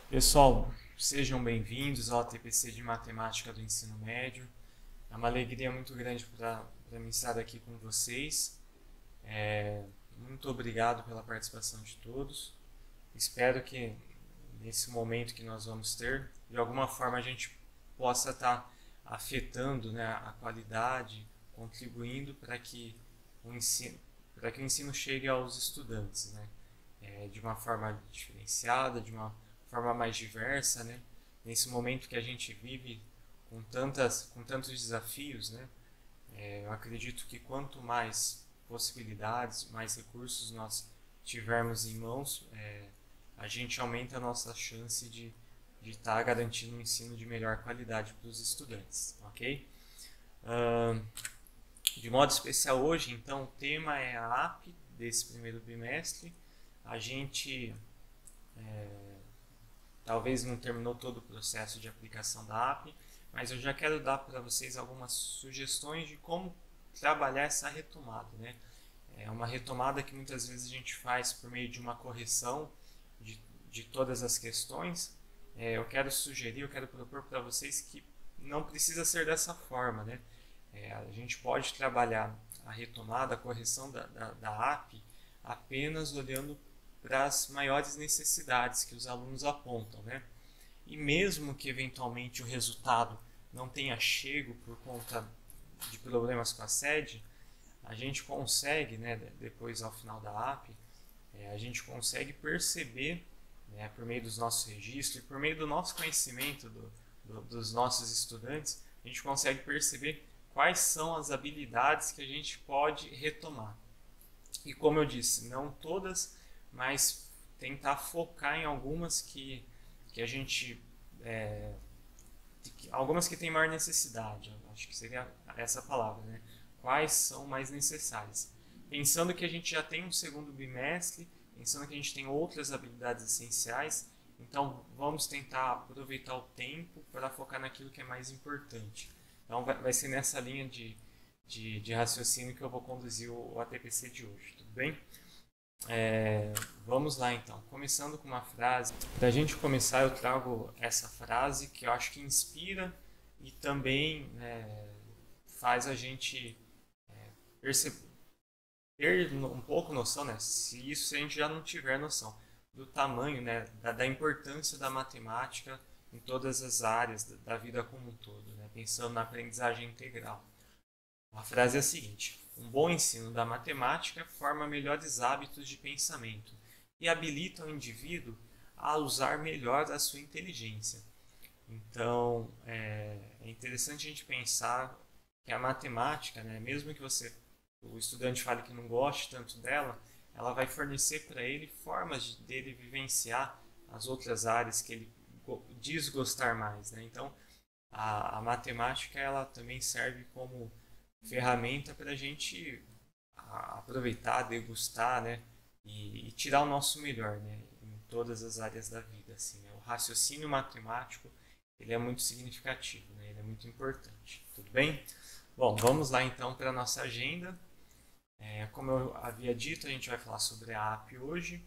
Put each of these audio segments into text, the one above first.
Pessoal, sejam bem-vindos ao TPC de Matemática do Ensino Médio. É uma alegria muito grande para mim estar aqui com vocês. Muito obrigado pela participação de todos. Espero que nesse momento que nós vamos ter, de alguma forma a gente possa estar afetando, né, a qualidade, contribuindo para que o ensino chegue aos estudantes, né, de uma forma diferenciada, de uma forma mais diversa, né? Nesse momento que a gente vive com tantos desafios, né? Eu acredito que quanto mais possibilidades, mais recursos nós tivermos em mãos, a gente aumenta a nossa chance de estar garantindo um ensino de melhor qualidade para os estudantes, ok? De modo especial hoje, então, o tema é a AP desse primeiro bimestre. A gente talvez não terminou todo o processo de aplicação da API, mas eu já quero dar para vocês algumas sugestões de como trabalhar essa retomada, né? É uma retomada que muitas vezes a gente faz por meio de uma correção de todas as questões. Eu quero propor para vocês que não precisa ser dessa forma, né? A gente pode trabalhar a retomada, a correção da API apenas olhando para as maiores necessidades que os alunos apontam, né? E mesmo que eventualmente o resultado não tenha chego por conta de problemas com a sede, a gente consegue, né, depois ao final da API, a gente consegue perceber, né, por meio dos nossos registros e por meio do nosso conhecimento dos nossos estudantes, a gente consegue perceber quais são as habilidades que a gente pode retomar. E como eu disse, não todas, mas tentar focar em algumas que a gente algumas que têm maior necessidade, acho que seria essa palavra, né? Quais são mais necessárias? Pensando que a gente já tem um segundo bimestre, pensando que a gente tem outras habilidades essenciais, então vamos tentar aproveitar o tempo para focar naquilo que é mais importante. Então vai ser nessa linha de raciocínio que eu vou conduzir o ATPC de hoje, tudo bem? Vamos lá então, começando com uma frase. Para a gente começar, eu trago essa frase que eu acho que inspira e também faz a gente perceber, ter um pouco noção, né? Se a gente já não tiver noção do tamanho, né, da importância da matemática em todas as áreas da vida como um todo, né? Pensando na aprendizagem integral. A frase é a seguinte: um bom ensino da matemática forma melhores hábitos de pensamento e habilita o indivíduo a usar melhor a sua inteligência. Então, é interessante a gente pensar que a matemática, né, mesmo que o estudante fale que não goste tanto dela, ela vai fornecer para ele formas dele vivenciar as outras áreas que ele diz gostar mais, né? Então, a matemática ela também serve como ferramenta para a gente aproveitar, degustar, né? E tirar o nosso melhor, né? Em todas as áreas da vida, assim, né? O raciocínio matemático ele é muito significativo, né? Ele é muito importante. Tudo bem? Bom, vamos lá então para a nossa agenda. Como eu havia dito, a gente vai falar sobre a API hoje.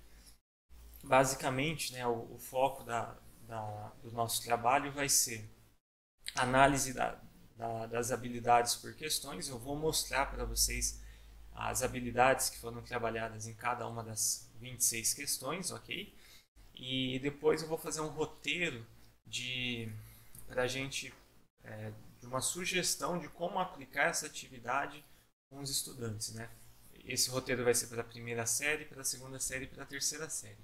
Basicamente, né, o foco do nosso trabalho vai ser análise das habilidades por questões. Eu vou mostrar para vocês as habilidades que foram trabalhadas em cada uma das 26 questões, ok? E depois eu vou fazer um roteiro para a gente, de uma sugestão de como aplicar essa atividade com os estudantes, né? Esse roteiro vai ser para a primeira série, para a segunda série e para a terceira série.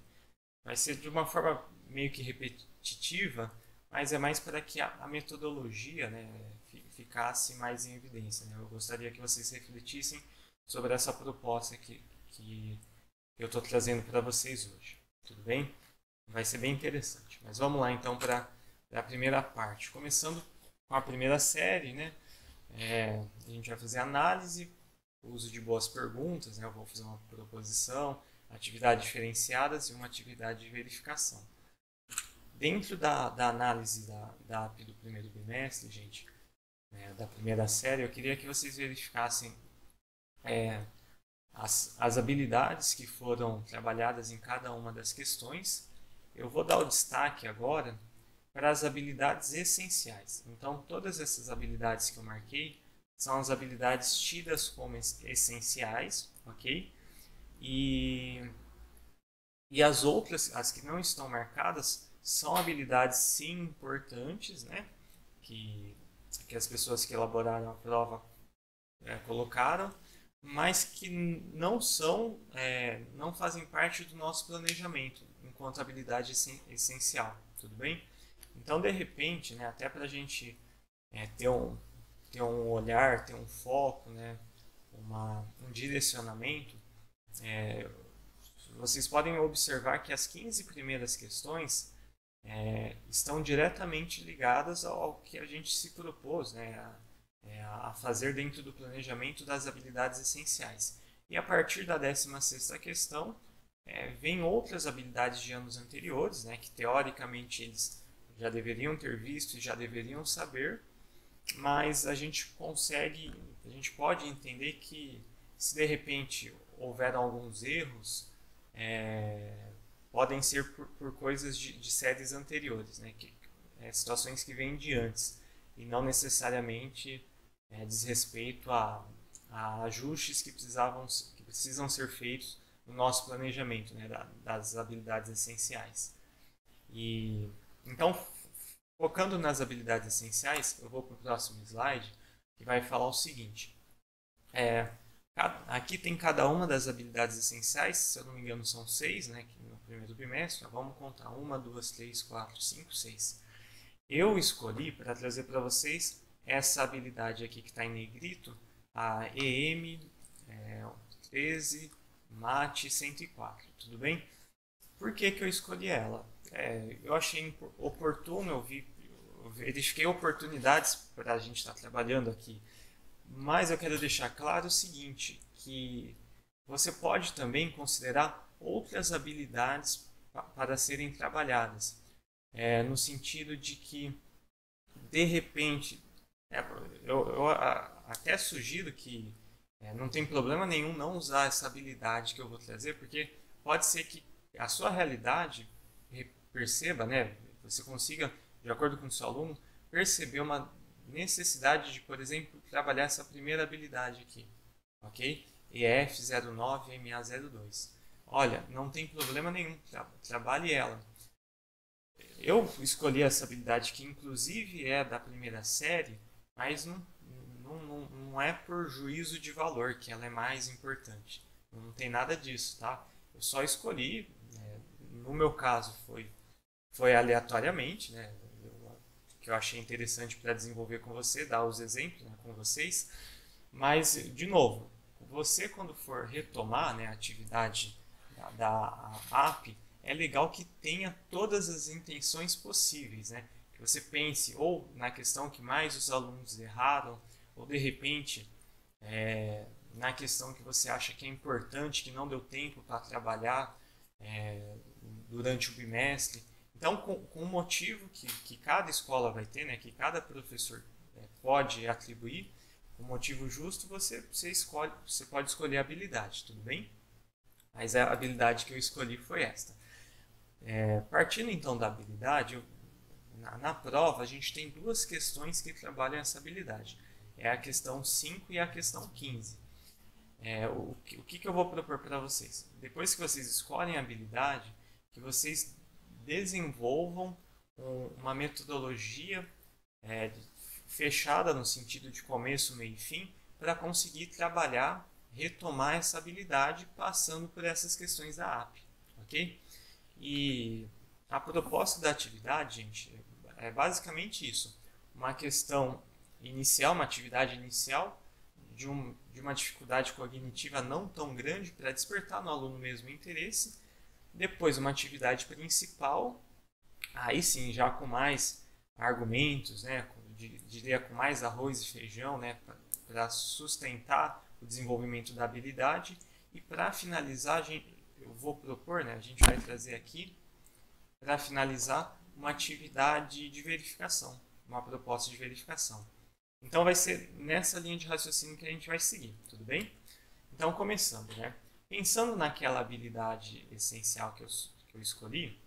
Vai ser de uma forma meio que repetitiva, mas é mais para que a metodologia, né, ficasse mais em evidência, né? Eu gostaria que vocês refletissem sobre essa proposta que eu estou trazendo para vocês hoje. Tudo bem? Vai ser bem interessante. Mas vamos lá então para a primeira parte. Começando com a primeira série, né? A gente vai fazer análise, uso de boas perguntas, né? Eu vou fazer uma proposição, atividades diferenciadas e uma atividade de verificação. Dentro da análise da API do primeiro bimestre, gente, da primeira série, eu queria que vocês verificassem as habilidades que foram trabalhadas em cada uma das questões eu vou dar o destaque agora para as habilidades essenciais. Então, todas essas habilidades que eu marquei são as habilidades tidas como essenciais, ok? E as outras, as que não estão marcadas, são habilidades sim importantes, né? Que as pessoas que elaboraram a prova colocaram, mas que não são, não fazem parte do nosso planejamento enquanto habilidade essencial, tudo bem? Então, de repente, né, até para a gente ter um olhar, ter um foco, né, um direcionamento, vocês podem observar que as 15 primeiras questões estão diretamente ligadas ao que a gente se propôs, né, a fazer dentro do planejamento das habilidades essenciais. E a partir da 16ª questão, vem outras habilidades de anos anteriores, né, que teoricamente eles já deveriam ter visto e já deveriam saber, mas a gente pode entender que se de repente houver alguns erros, podem ser por coisas de séries anteriores, né? Situações que vêm de antes e não necessariamente diz respeito a ajustes que precisam ser feitos no nosso planejamento, né? Das habilidades essenciais. E então, focando nas habilidades essenciais, eu vou para o próximo slide, que vai falar o seguinte. Aqui tem cada uma das habilidades essenciais, se eu não me engano são 6, né, no primeiro bimestre. Vamos contar 1, 2, 3, 4, 5, 6. Eu escolhi para trazer para vocês essa habilidade aqui que está em negrito, a EM 13 MAT 104, tudo bem? Por que eu escolhi ela? Eu achei oportuno, eu verifiquei oportunidades para a gente estar trabalhando aqui. Mas eu quero deixar claro o seguinte, que você pode também considerar outras habilidades para serem trabalhadas. No sentido de que, de repente, eu até sugiro que não tem problema nenhum não usar essa habilidade que eu vou trazer, porque pode ser que a sua realidade perceba, né, você consiga, de acordo com o seu aluno, perceber uma necessidade de, por exemplo, trabalhar essa primeira habilidade aqui, ok? EF09 MA02. Olha, não tem problema nenhum, trabalhe ela. Eu escolhi essa habilidade que inclusive é da primeira série, mas não é por juízo de valor que ela é mais importante. Não tem nada disso, tá? Eu só escolhi, no meu caso foi aleatoriamente, né? Que eu achei interessante para desenvolver com você, dar os exemplos, né, com vocês. Mas, de novo, você quando for retomar, né, a atividade da app, é legal que tenha todas as intenções possíveis, né? Que você pense ou na questão que mais os alunos erraram, ou de repente na questão que você acha que é importante, que não deu tempo para trabalhar durante o bimestre. Então, com o motivo que cada escola vai ter, né, que cada professor pode atribuir, o motivo justo, você pode escolher a habilidade, tudo bem? Mas a habilidade que eu escolhi foi esta. Partindo então da habilidade, na prova a gente tem duas questões que trabalham essa habilidade. É a questão 5 e a questão 15. O que eu vou propor para vocês? Depois que vocês escolhem a habilidade, que vocês desenvolvam uma metodologia fechada no sentido de começo, meio e fim, para conseguir trabalhar, retomar essa habilidade passando por essas questões da app, ok? E a proposta da atividade, gente, é basicamente isso. Uma questão inicial, uma atividade inicial de uma dificuldade cognitiva não tão grande para despertar no aluno mesmo interesse. Depois uma atividade principal, aí sim, já com mais argumentos, né, diria com mais arroz e feijão, né, para sustentar o desenvolvimento da habilidade. E para finalizar, eu vou propor, né, a gente vai trazer aqui, para finalizar, uma atividade de verificação, uma proposta de verificação. Então vai ser nessa linha de raciocínio que a gente vai seguir, tudo bem? Então começando, né? Pensando naquela habilidade essencial que eu escolhi,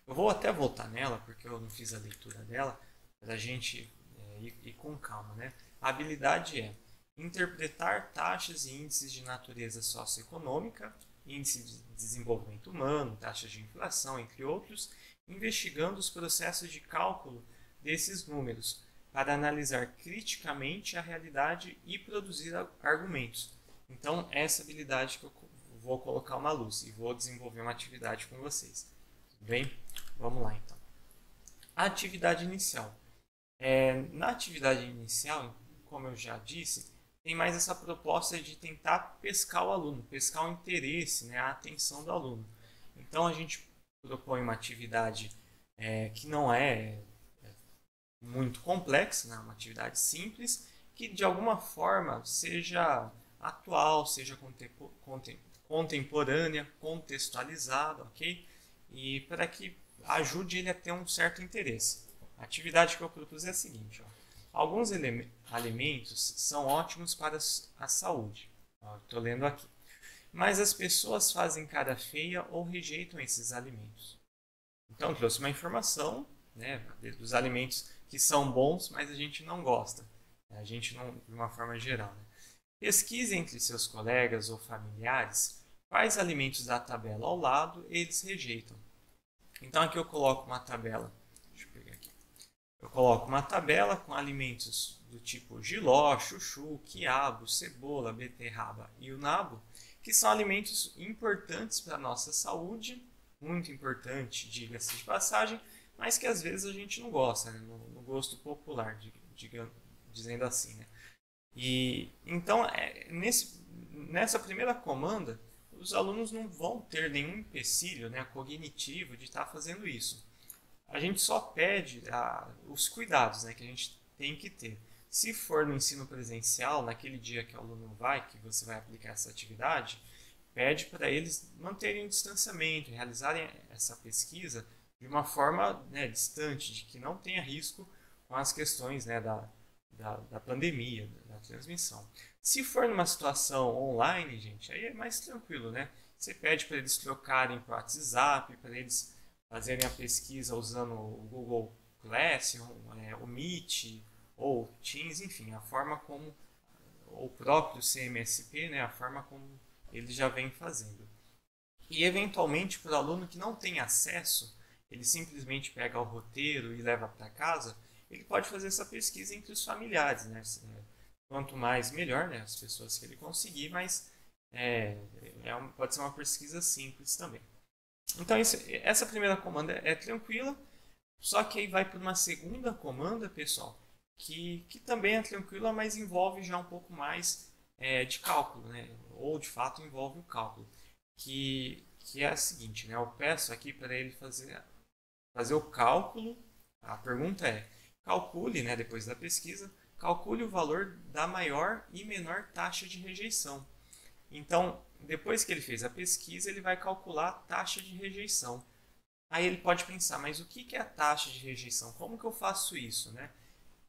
Eu vou até voltar nela, porque eu não fiz a leitura dela, para a gente ir com calma, né? A habilidade é interpretar taxas e índices de natureza socioeconômica, índice de desenvolvimento humano, taxas de inflação, entre outros, investigando os processos de cálculo desses números, para analisar criticamente a realidade e produzir argumentos. Então, essa habilidade que eu vou colocar uma luz e vou desenvolver uma atividade com vocês. Tudo bem? Vamos lá, então. A atividade inicial. Na atividade inicial, como eu já disse, tem mais essa proposta de tentar pescar o aluno, pescar o interesse, né, a atenção do aluno. Então, a gente propõe uma atividade que não é muito complexa, né, uma atividade simples, que de alguma forma seja atual, seja contemporânea, contextualizada, ok? E para que ajude ele a ter um certo interesse. A atividade que eu propus é a seguinte: ó. Alguns alimentos são ótimos para a saúde. Estou lendo aqui. Mas as pessoas fazem cara feia ou rejeitam esses alimentos. Então, trouxe uma informação, né, dos alimentos que são bons, mas a gente não gosta. A gente não, de uma forma geral. Né? Pesquise entre seus colegas ou familiares quais alimentos da tabela ao lado eles rejeitam. Então, aqui eu coloco uma tabela. Deixa eu pegar aqui. Eu coloco uma tabela com alimentos do tipo jiló, chuchu, quiabo, cebola, beterraba e o nabo, que são alimentos importantes para a nossa saúde, muito importante, diga-se de passagem, mas que às vezes a gente não gosta, né? no gosto popular, dizendo assim. Né? E então, nessa primeira comanda, os alunos não vão ter nenhum empecilho, né, cognitivo de estar fazendo isso. A gente só pede os cuidados, né, que a gente tem que ter. Se for no ensino presencial, naquele dia que o aluno vai, que você vai aplicar essa atividade, pede para eles manterem o distanciamento, realizarem essa pesquisa de uma forma, né, distante, de que não tenha risco com as questões, né, da pandemia, da transmissão. Se for numa situação online, gente, aí é mais tranquilo, né? Você pede para eles trocarem para o WhatsApp, para eles fazerem a pesquisa usando o Google Classroom, o Meet ou Teams, enfim, a forma como o próprio CMSP, né, a forma como ele já vem fazendo. E eventualmente para o aluno que não tem acesso, ele simplesmente pega o roteiro e leva para casa, ele pode fazer essa pesquisa entre os familiares, né? Quanto mais melhor, né? As pessoas que ele conseguir, mas pode ser uma pesquisa simples também. Então essa primeira comanda é tranquila, só que aí vai para uma segunda comanda, pessoal, que também é tranquila, mas envolve já um pouco mais de cálculo, né? Ou de fato envolve o cálculo, que é a seguinte, né? Eu peço aqui para ele fazer o cálculo. A pergunta é: calcule, né, depois da pesquisa, calcule o valor da maior e menor taxa de rejeição. Então, depois que ele fez a pesquisa, ele vai calcular a taxa de rejeição. Aí ele pode pensar, mas o que é a taxa de rejeição? Como que eu faço isso, né?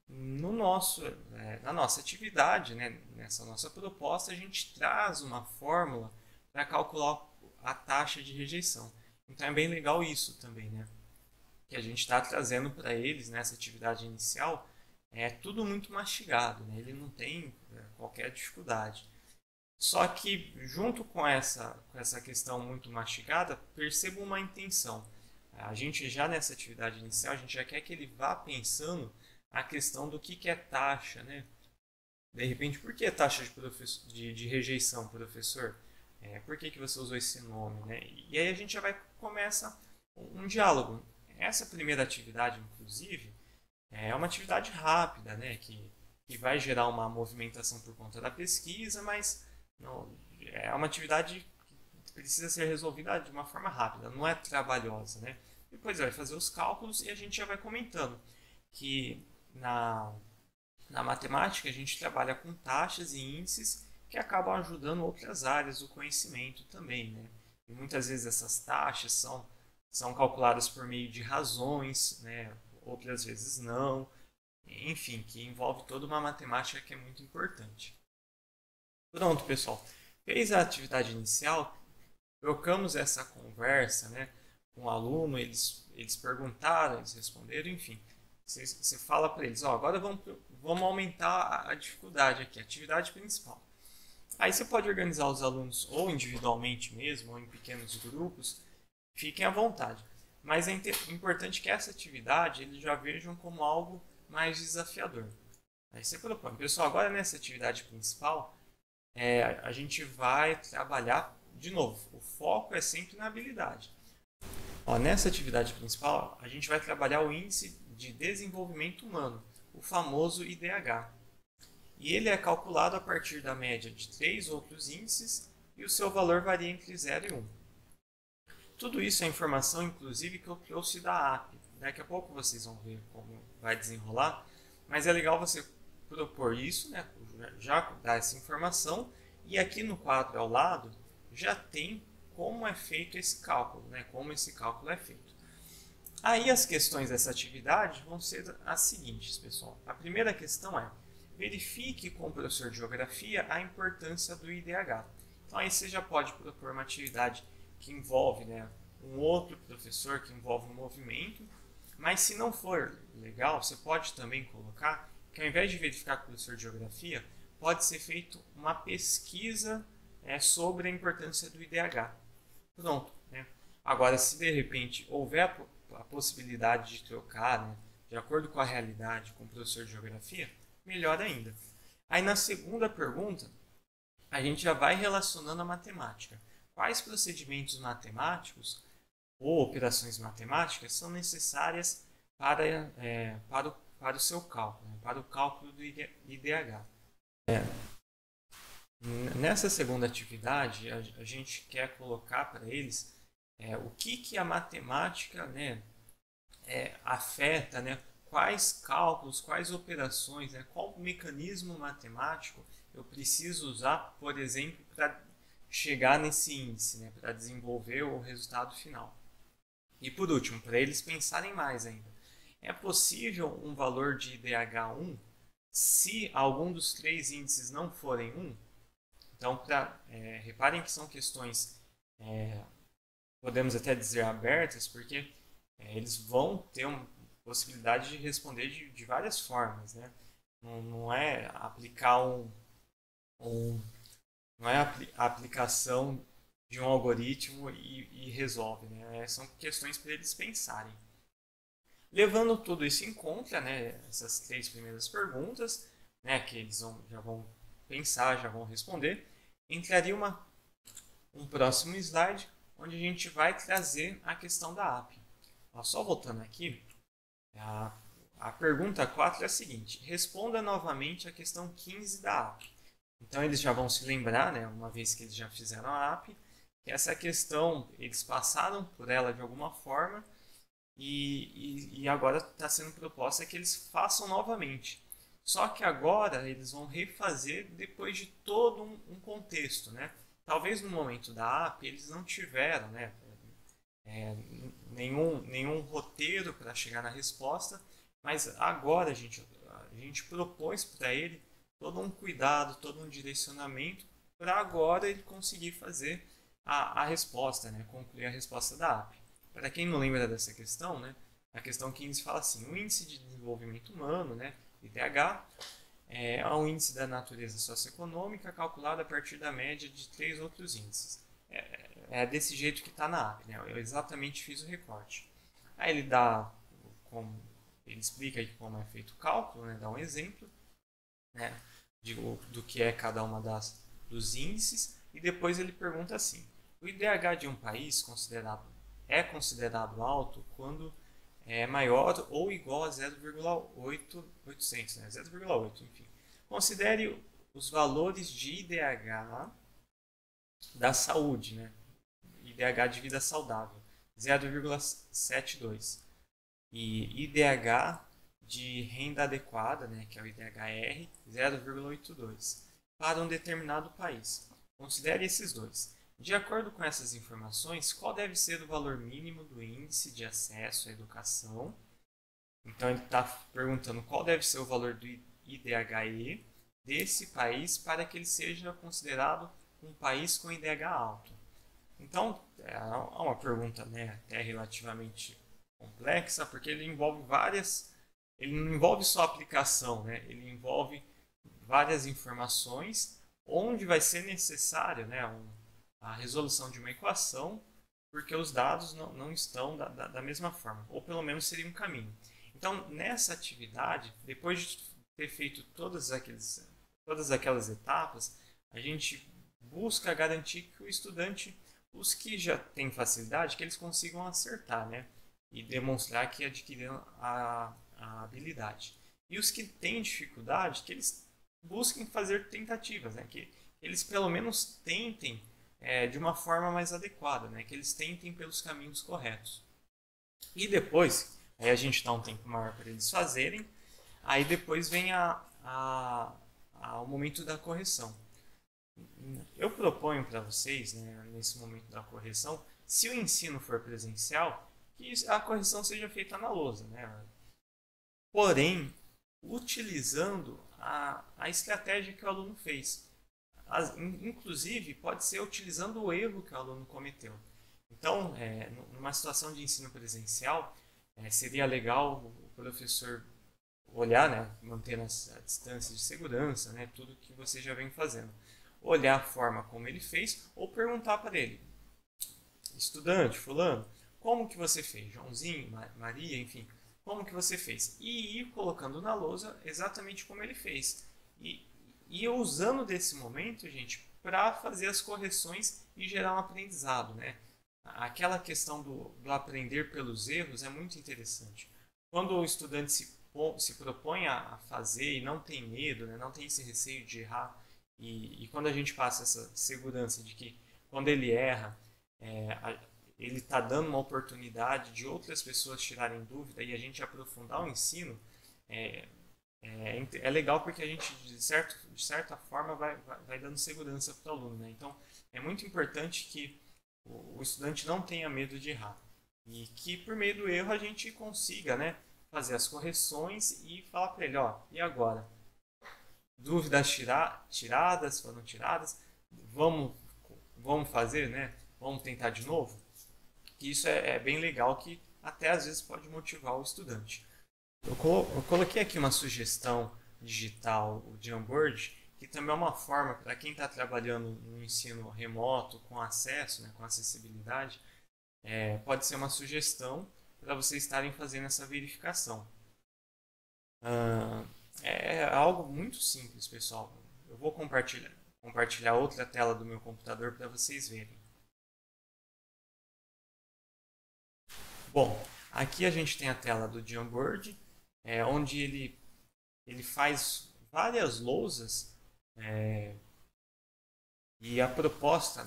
Na nossa atividade, né, nessa nossa proposta, a gente traz uma fórmula para calcular a taxa de rejeição. Então é bem legal isso também, né? Que a gente está trazendo para eles nessa atividade inicial, é tudo muito mastigado, né? Ele não tem qualquer dificuldade. Só que junto com essa questão muito mastigada, perceba uma intenção. A gente já nessa atividade inicial, a gente já quer que ele vá pensando a questão do que é taxa, né? De repente, por que taxa de rejeição, professor? Por que você usou esse nome, né? E aí a gente já começa um diálogo. Essa primeira atividade, inclusive, é uma atividade rápida, né? Que vai gerar uma movimentação por conta da pesquisa, mas não, é uma atividade que precisa ser resolvida de uma forma rápida, não é trabalhosa, né? Depois vai fazer os cálculos e a gente já vai comentando que na matemática a gente trabalha com taxas e índices que acabam ajudando outras áreas do conhecimento também, né? E muitas vezes essas taxas são calculadas por meio de razões, né? Outras vezes não, enfim, que envolve toda uma matemática que é muito importante. Pronto, pessoal. Fez a atividade inicial, trocamos essa conversa, né? um aluno, eles perguntaram, eles responderam, enfim. Você fala para eles, ó, agora vamos aumentar a dificuldade aqui, a atividade principal. Aí você pode organizar os alunos ou individualmente mesmo, ou em pequenos grupos, fiquem à vontade. Mas é importante que essa atividade eles já vejam como algo mais desafiador. Aí você propõe, pessoal, agora nessa atividade principal, a gente vai trabalhar, de novo, o foco é sempre na habilidade. Ó, nessa atividade principal, a gente vai trabalhar o índice de desenvolvimento humano, o famoso IDH. E ele é calculado a partir da média de 3 outros índices e o seu valor varia entre 0 e 1. Tudo isso é informação, inclusive, que eu trouxe da APP. Daqui a pouco vocês vão ver como vai desenrolar, mas é legal você propor isso, né? Já dar essa informação, e aqui no quadro ao lado já tem como é feito esse cálculo, né? Como esse cálculo é feito. Aí as questões dessa atividade vão ser as seguintes, pessoal. A primeira questão é: verifique com o professor de geografia a importância do IDH. Então aí você já pode propor uma atividade que envolve, né, um outro professor, que envolve um movimento, mas se não for legal, você pode também colocar que ao invés de verificar com o professor de geografia, pode ser feito uma pesquisa sobre a importância do IDH. Pronto. Né? Agora, se de repente houver a possibilidade de trocar, né, de acordo com a realidade, com o professor de geografia, melhor ainda. Aí na segunda pergunta, a gente já vai relacionando a matemática. Quais procedimentos matemáticos ou operações matemáticas são necessárias para o seu cálculo, né, para o cálculo do IDH? Nessa segunda atividade, a gente quer colocar para eles o que a matemática, né, afeta, né, quais cálculos, quais operações, né, qual mecanismo matemático eu preciso usar, por exemplo, para chegar nesse índice, né, para desenvolver o resultado final. E por último, para eles pensarem mais ainda, é possível um valor de IDH 1 se algum dos 3 índices não forem 1? Então, reparem que são questões, podemos até dizer abertas, porque eles vão ter uma possibilidade de responder de várias formas. Né? Não é aplicar não é a aplicação de um algoritmo e resolve. Né? São questões para eles pensarem. Levando tudo isso em conta, né, essas 3 primeiras perguntas, né, que eles já vão pensar, já vão responder, entraria um próximo slide, onde a gente vai trazer a questão da APP. Só voltando aqui, a pergunta 4 é a seguinte: responda novamente a questão 15 da APP. Então eles já vão se lembrar, né, uma vez que eles já fizeram a APP, que essa questão, eles passaram por ela de alguma forma, e agora está sendo proposta que eles façam novamente. Só que agora eles vão refazer depois de todo um contexto. Né? Talvez no momento da APP eles não tiveram, né, nenhum roteiro para chegar na resposta, mas agora a gente propôs para ele todo um cuidado, todo um direcionamento para agora ele conseguir fazer a resposta, né, concluir a resposta da APP. Para quem não lembra dessa questão, né, a questão 15 fala assim: o índice de desenvolvimento humano, né, IDH, é um índice da natureza socioeconômica calculado a partir da média de 3 outros índices. É desse jeito que está na APP, né? Eu exatamente fiz o recorte. Aí ele explica aqui como é feito o cálculo, né, dá um exemplo, né, do que é cada uma dos índices, e depois ele pergunta assim: o IDH de um país é considerado alto quando é maior ou igual a 0,800, né? 0,8, enfim. Considere os valores de IDH da saúde, né? IDH de vida saudável, 0,72. E IDH de renda adequada, né, que é o IDHR, 0,82, para um determinado país. Considere esses dois. De acordo com essas informações, qual deve ser o valor mínimo do índice de acesso à educação? Então ele está perguntando qual deve ser o valor do IDHE desse país para que ele seja considerado um país com IDH alto. Então, é uma pergunta, né, até relativamente complexa, porque ele envolve ele não envolve só aplicação, né, ele envolve várias informações onde vai ser necessário, né, a resolução de uma equação, porque os dados não estão da mesma forma, ou pelo menos seria um caminho. Então, nessa atividade, depois de ter feito todas aquelas etapas, a gente busca garantir que o estudante, os que já têm facilidade, que eles consigam acertar, né? E demonstrar que adquiriram a habilidade. E os que têm dificuldade, que eles busquem fazer tentativas, né? Que eles pelo menos tentem de uma forma mais adequada, né? Que eles tentem pelos caminhos corretos. E depois, aí a gente dá um tempo maior para eles fazerem, aí depois vem o momento da correção. Eu proponho para vocês, né, nesse momento da correção, se o ensino for presencial, que a correção seja feita na lousa, né? Porém, utilizando a estratégia que o aluno fez. Inclusive, pode ser utilizando o erro que o aluno cometeu. Então, numa situação de ensino presencial, seria legal o professor olhar, né, mantendo a distância de segurança, né, tudo que você já vem fazendo. Olhar a forma como ele fez ou perguntar para ele, estudante, fulano, como que você fez? Joãozinho, Maria, enfim, como que você fez? E ir colocando na lousa exatamente como ele fez. E usando desse momento, gente, para fazer as correções e gerar um aprendizado, né? Aquela questão do aprender pelos erros é muito interessante. Quando o estudante se propõe a fazer e não tem medo, né? Não tem esse receio de errar, e quando a gente passa essa segurança de que quando ele erra, ele está dando uma oportunidade de outras pessoas tirarem dúvida e a gente aprofundar o ensino, é legal porque a gente, de certa forma, vai dando segurança para o aluno. Né? Então, é muito importante que o estudante não tenha medo de errar. E que, por meio do erro, a gente consiga, né, fazer as correções e falar para ele, ó, e agora? Dúvidas tiradas, foram tiradas, vamos fazer, né? Vamos tentar de novo? Isso é bem legal, que até às vezes pode motivar o estudante. Eu coloquei aqui uma sugestão digital, o Jamboard, que também é uma forma para quem está trabalhando no ensino remoto, com acesso, né, com acessibilidade, pode ser uma sugestão para vocês estarem fazendo essa verificação. É algo muito simples, pessoal. Eu vou compartilhar outra tela do meu computador para vocês verem. Bom, aqui a gente tem a tela do Jamboard, onde ele faz várias lousas, e a proposta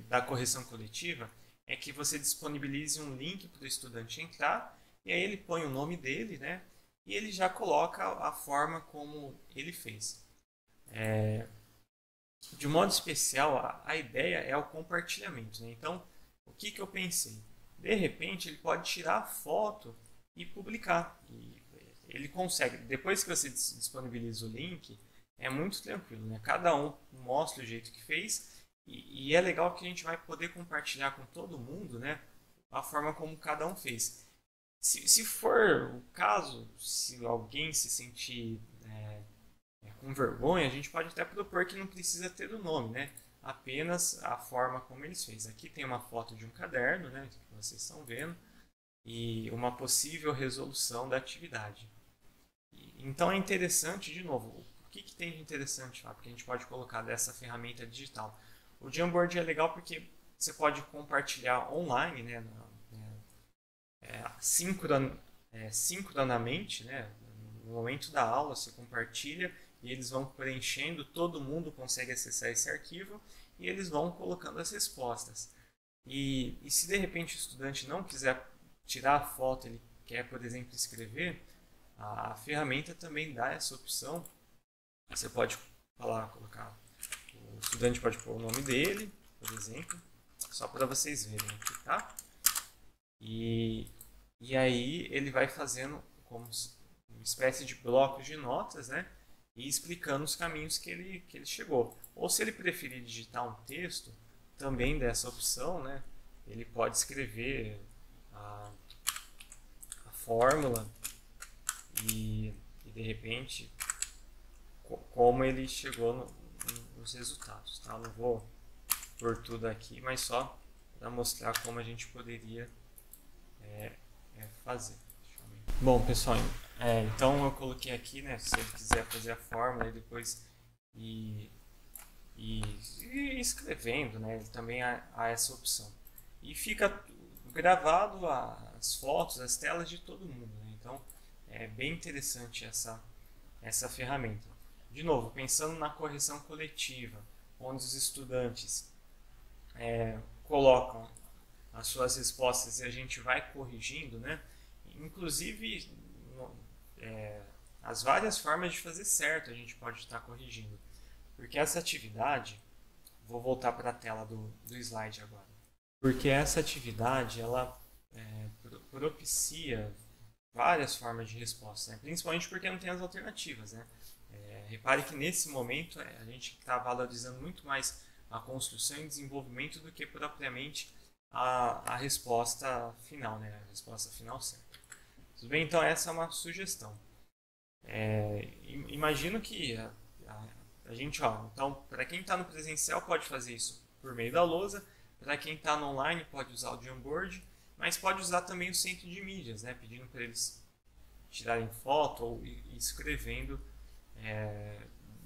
da correção coletiva é que você disponibilize um link para o estudante entrar, e aí ele põe o nome dele, né? E ele já coloca a forma como ele fez. De modo especial, a ideia é o compartilhamento. Né? Então, o que eu pensei? De repente, ele pode tirar a foto e publicar. E ele consegue. Depois que você disponibiliza o link, é muito tranquilo. Né? Cada um mostra o jeito que fez. E é legal que a gente vai poder compartilhar com todo mundo, né, a forma como cada um fez. Se for o caso, se alguém se sentir com vergonha, a gente pode até propor que não precisa ter o nome, né? Apenas a forma como eles fez. Aqui tem uma foto de um caderno, né, que vocês estão vendo, e uma possível resolução da atividade. Então é interessante, de novo, o que tem de interessante lá? Porque a gente pode colocar dessa ferramenta digital. O Jamboard é legal porque você pode compartilhar online, né, sincronamente, né, no momento da aula você compartilha e eles vão preenchendo, todo mundo consegue acessar esse arquivo e eles vão colocando as respostas. E se de repente o estudante não quiser tirar a foto, ele quer, por exemplo, escrever, a ferramenta também dá essa opção. Você pode colocar, o estudante pode pôr o nome dele, por exemplo, só para vocês verem aqui, tá? E aí ele vai fazendo como uma espécie de blocos de notas, né? E explicando os caminhos que ele chegou. Ou se ele preferir digitar um texto, também dessa opção, né, ele pode escrever a fórmula e de repente como ele chegou nos resultados. Tá? Não vou por tudo aqui, mas só para mostrar como a gente poderia fazer. Bom, pessoal, então eu coloquei aqui, né, se ele quiser fazer a fórmula e depois ir escrevendo, né, ele também há essa opção. E fica gravado as fotos, as telas de todo mundo. Né? Então é bem interessante essa ferramenta. De novo, pensando na correção coletiva, onde os estudantes colocam as suas respostas e a gente vai corrigindo, né? Inclusive as várias formas de fazer certo a gente pode estar corrigindo, porque essa atividade, vou voltar para a tela do slide agora, porque essa atividade ela propicia várias formas de resposta, né? Principalmente porque não tem as alternativas, né? Repare que nesse momento a gente está valorizando muito mais a construção e desenvolvimento do que propriamente a resposta final, né? A resposta final certa. Tudo bem? Então essa é uma sugestão. Imagino que a gente, então para quem está no presencial pode fazer isso por meio da lousa, para quem está no online pode usar o Jamboard, mas pode usar também o centro de mídias, né? Pedindo para eles tirarem foto ou escrevendo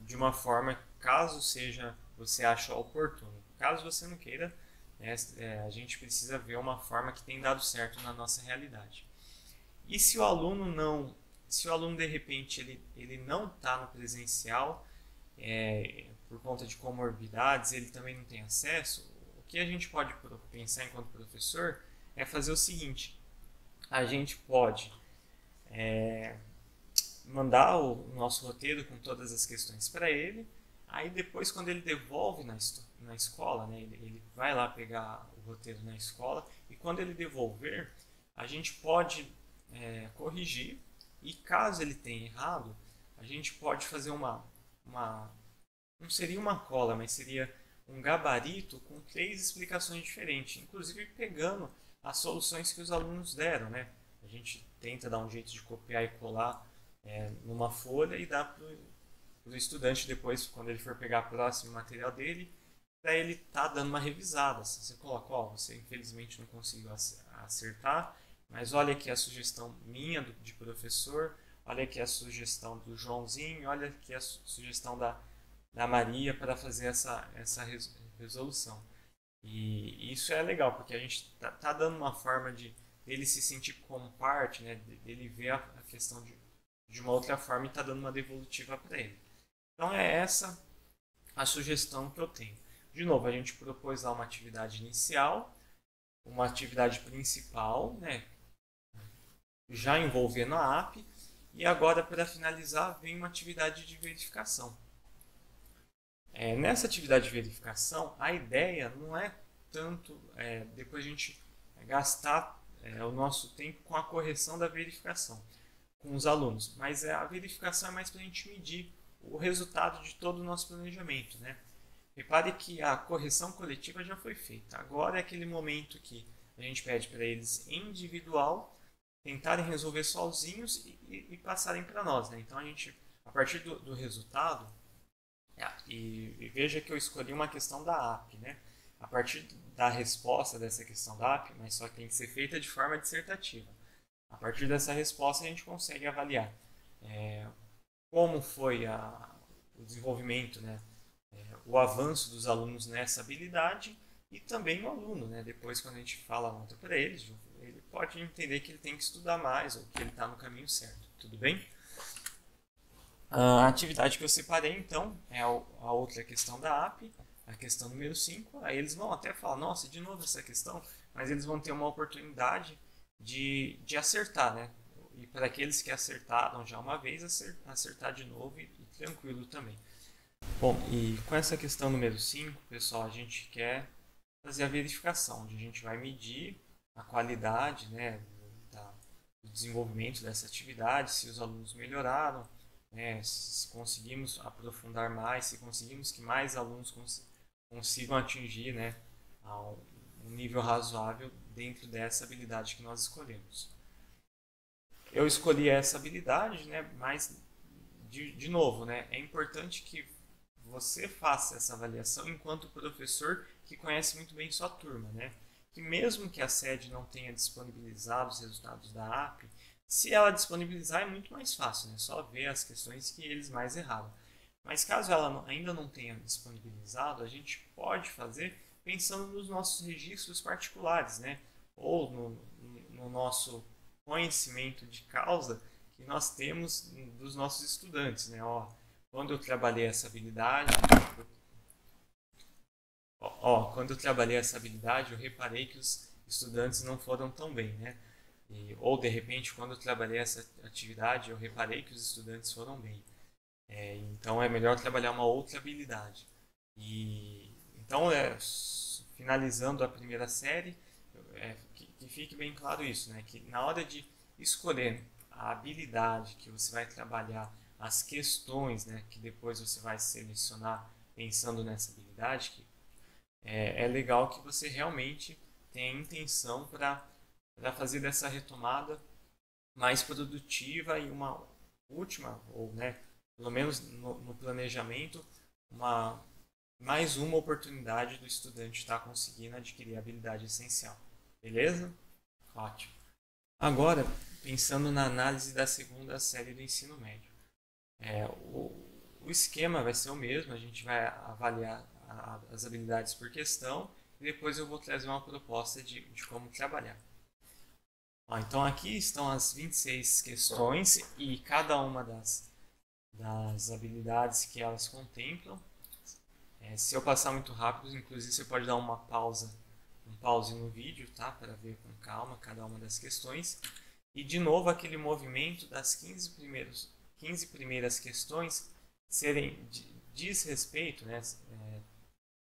de uma forma, caso você acha oportuno. Caso você não queira, a gente precisa ver uma forma que tem dado certo na nossa realidade. E se o aluno de repente ele não está no presencial, por conta de comorbidades, ele também não tem acesso, o que a gente pode pensar enquanto professor é fazer o seguinte: a gente pode mandar o nosso roteiro com todas as questões para ele, aí depois quando ele devolve na escola, né, ele vai lá pegar o roteiro na escola e quando ele devolver, a gente pode corrigir e caso ele tenha errado, a gente pode fazer não seria uma cola, mas seria um gabarito com 3 explicações diferentes, inclusive pegando as soluções que os alunos deram, né? A gente tenta dar um jeito de copiar e colar numa folha e dar para o estudante depois, quando ele for pegar o próximo material dele, para ele estar dando uma revisada. Você coloca, você infelizmente não conseguiu acertar, mas olha aqui a sugestão minha de professor, olha aqui a sugestão do Joãozinho, olha aqui a sugestão da Maria para fazer essa resolução. E isso é legal, porque a gente tá dando uma forma de ele se sentir como parte, né, dele ver a questão de uma outra forma e está dando uma devolutiva para ele. Então é essa a sugestão que eu tenho. De novo, a gente propôs lá uma atividade inicial, uma atividade principal, né, já envolvendo a APP, e agora para finalizar vem uma atividade de verificação. Nessa atividade de verificação, a ideia não é tanto depois a gente gastar o nosso tempo com a correção da verificação com os alunos, mas a verificação é mais para a gente medir o resultado de todo o nosso planejamento, né? Repare que a correção coletiva já foi feita, agora é aquele momento que a gente pede para eles individual tentarem resolver sozinhos e passarem para nós, né? Então a gente, a partir do resultado, e veja que eu escolhi uma questão da APP, né? A partir da resposta dessa questão da APP, mas só que tem que ser feita de forma dissertativa. A partir dessa resposta a gente consegue avaliar como foi o desenvolvimento, né? O avanço dos alunos nessa habilidade e também o aluno, né? Depois quando a gente fala a nota para eles, ele pode entender que ele tem que estudar mais ou que ele está no caminho certo, tudo bem? A atividade que eu separei, então, é a outra questão da APP, a questão número 5. Aí eles vão até falar, nossa, de novo essa questão, mas eles vão ter uma oportunidade de acertar, né? E para aqueles que acertaram já uma vez, acertar de novo e tranquilo também. Bom, e com essa questão número 5, pessoal, a gente quer fazer a verificação, onde a gente vai medir a qualidade, né, do desenvolvimento dessa atividade, se os alunos melhoraram, se conseguimos aprofundar mais, se conseguimos que mais alunos consigam atingir, né, a um nível razoável dentro dessa habilidade que nós escolhemos. Eu escolhi essa habilidade, né, mas, de novo, né, é importante que você faça essa avaliação enquanto professor que conhece muito bem sua turma, né? Que mesmo que a sede não tenha disponibilizado os resultados da AP, se ela disponibilizar é muito mais fácil, né? Só ver as questões que eles mais erraram. Mas caso ela ainda não tenha disponibilizado, a gente pode fazer pensando nos nossos registros particulares, né? Ou no nosso conhecimento de causa que nós temos dos nossos estudantes, né? Ó, quando eu trabalhei essa habilidade, quando eu trabalhei essa habilidade, eu reparei que os estudantes não foram tão bem, né? Ou de repente, quando eu trabalhei essa atividade, eu reparei que os estudantes foram bem. Então é melhor trabalhar uma outra habilidade. Então, finalizando a primeira série, que fique bem claro isso, né? Que na hora de escolher a habilidade que você vai trabalhar, as questões, né, que depois você vai selecionar pensando nessa habilidade, que é legal que você realmente tenha intenção para fazer dessa retomada mais produtiva e uma última, ou né, pelo menos no planejamento, mais uma oportunidade do estudante estar conseguindo adquirir a habilidade essencial. Beleza? Ótimo. Agora, pensando na análise da segunda série do ensino médio. O esquema vai ser o mesmo, a gente vai avaliar as habilidades por questão e depois eu vou trazer uma proposta de como trabalhar. Então aqui estão as 26 questões e cada uma das habilidades que elas contemplam. Se eu passar muito rápido, inclusive você pode dar um pause no vídeo, tá? Para ver com calma cada uma das questões. E de novo aquele movimento das 15 primeiras questões serem diz respeito, né,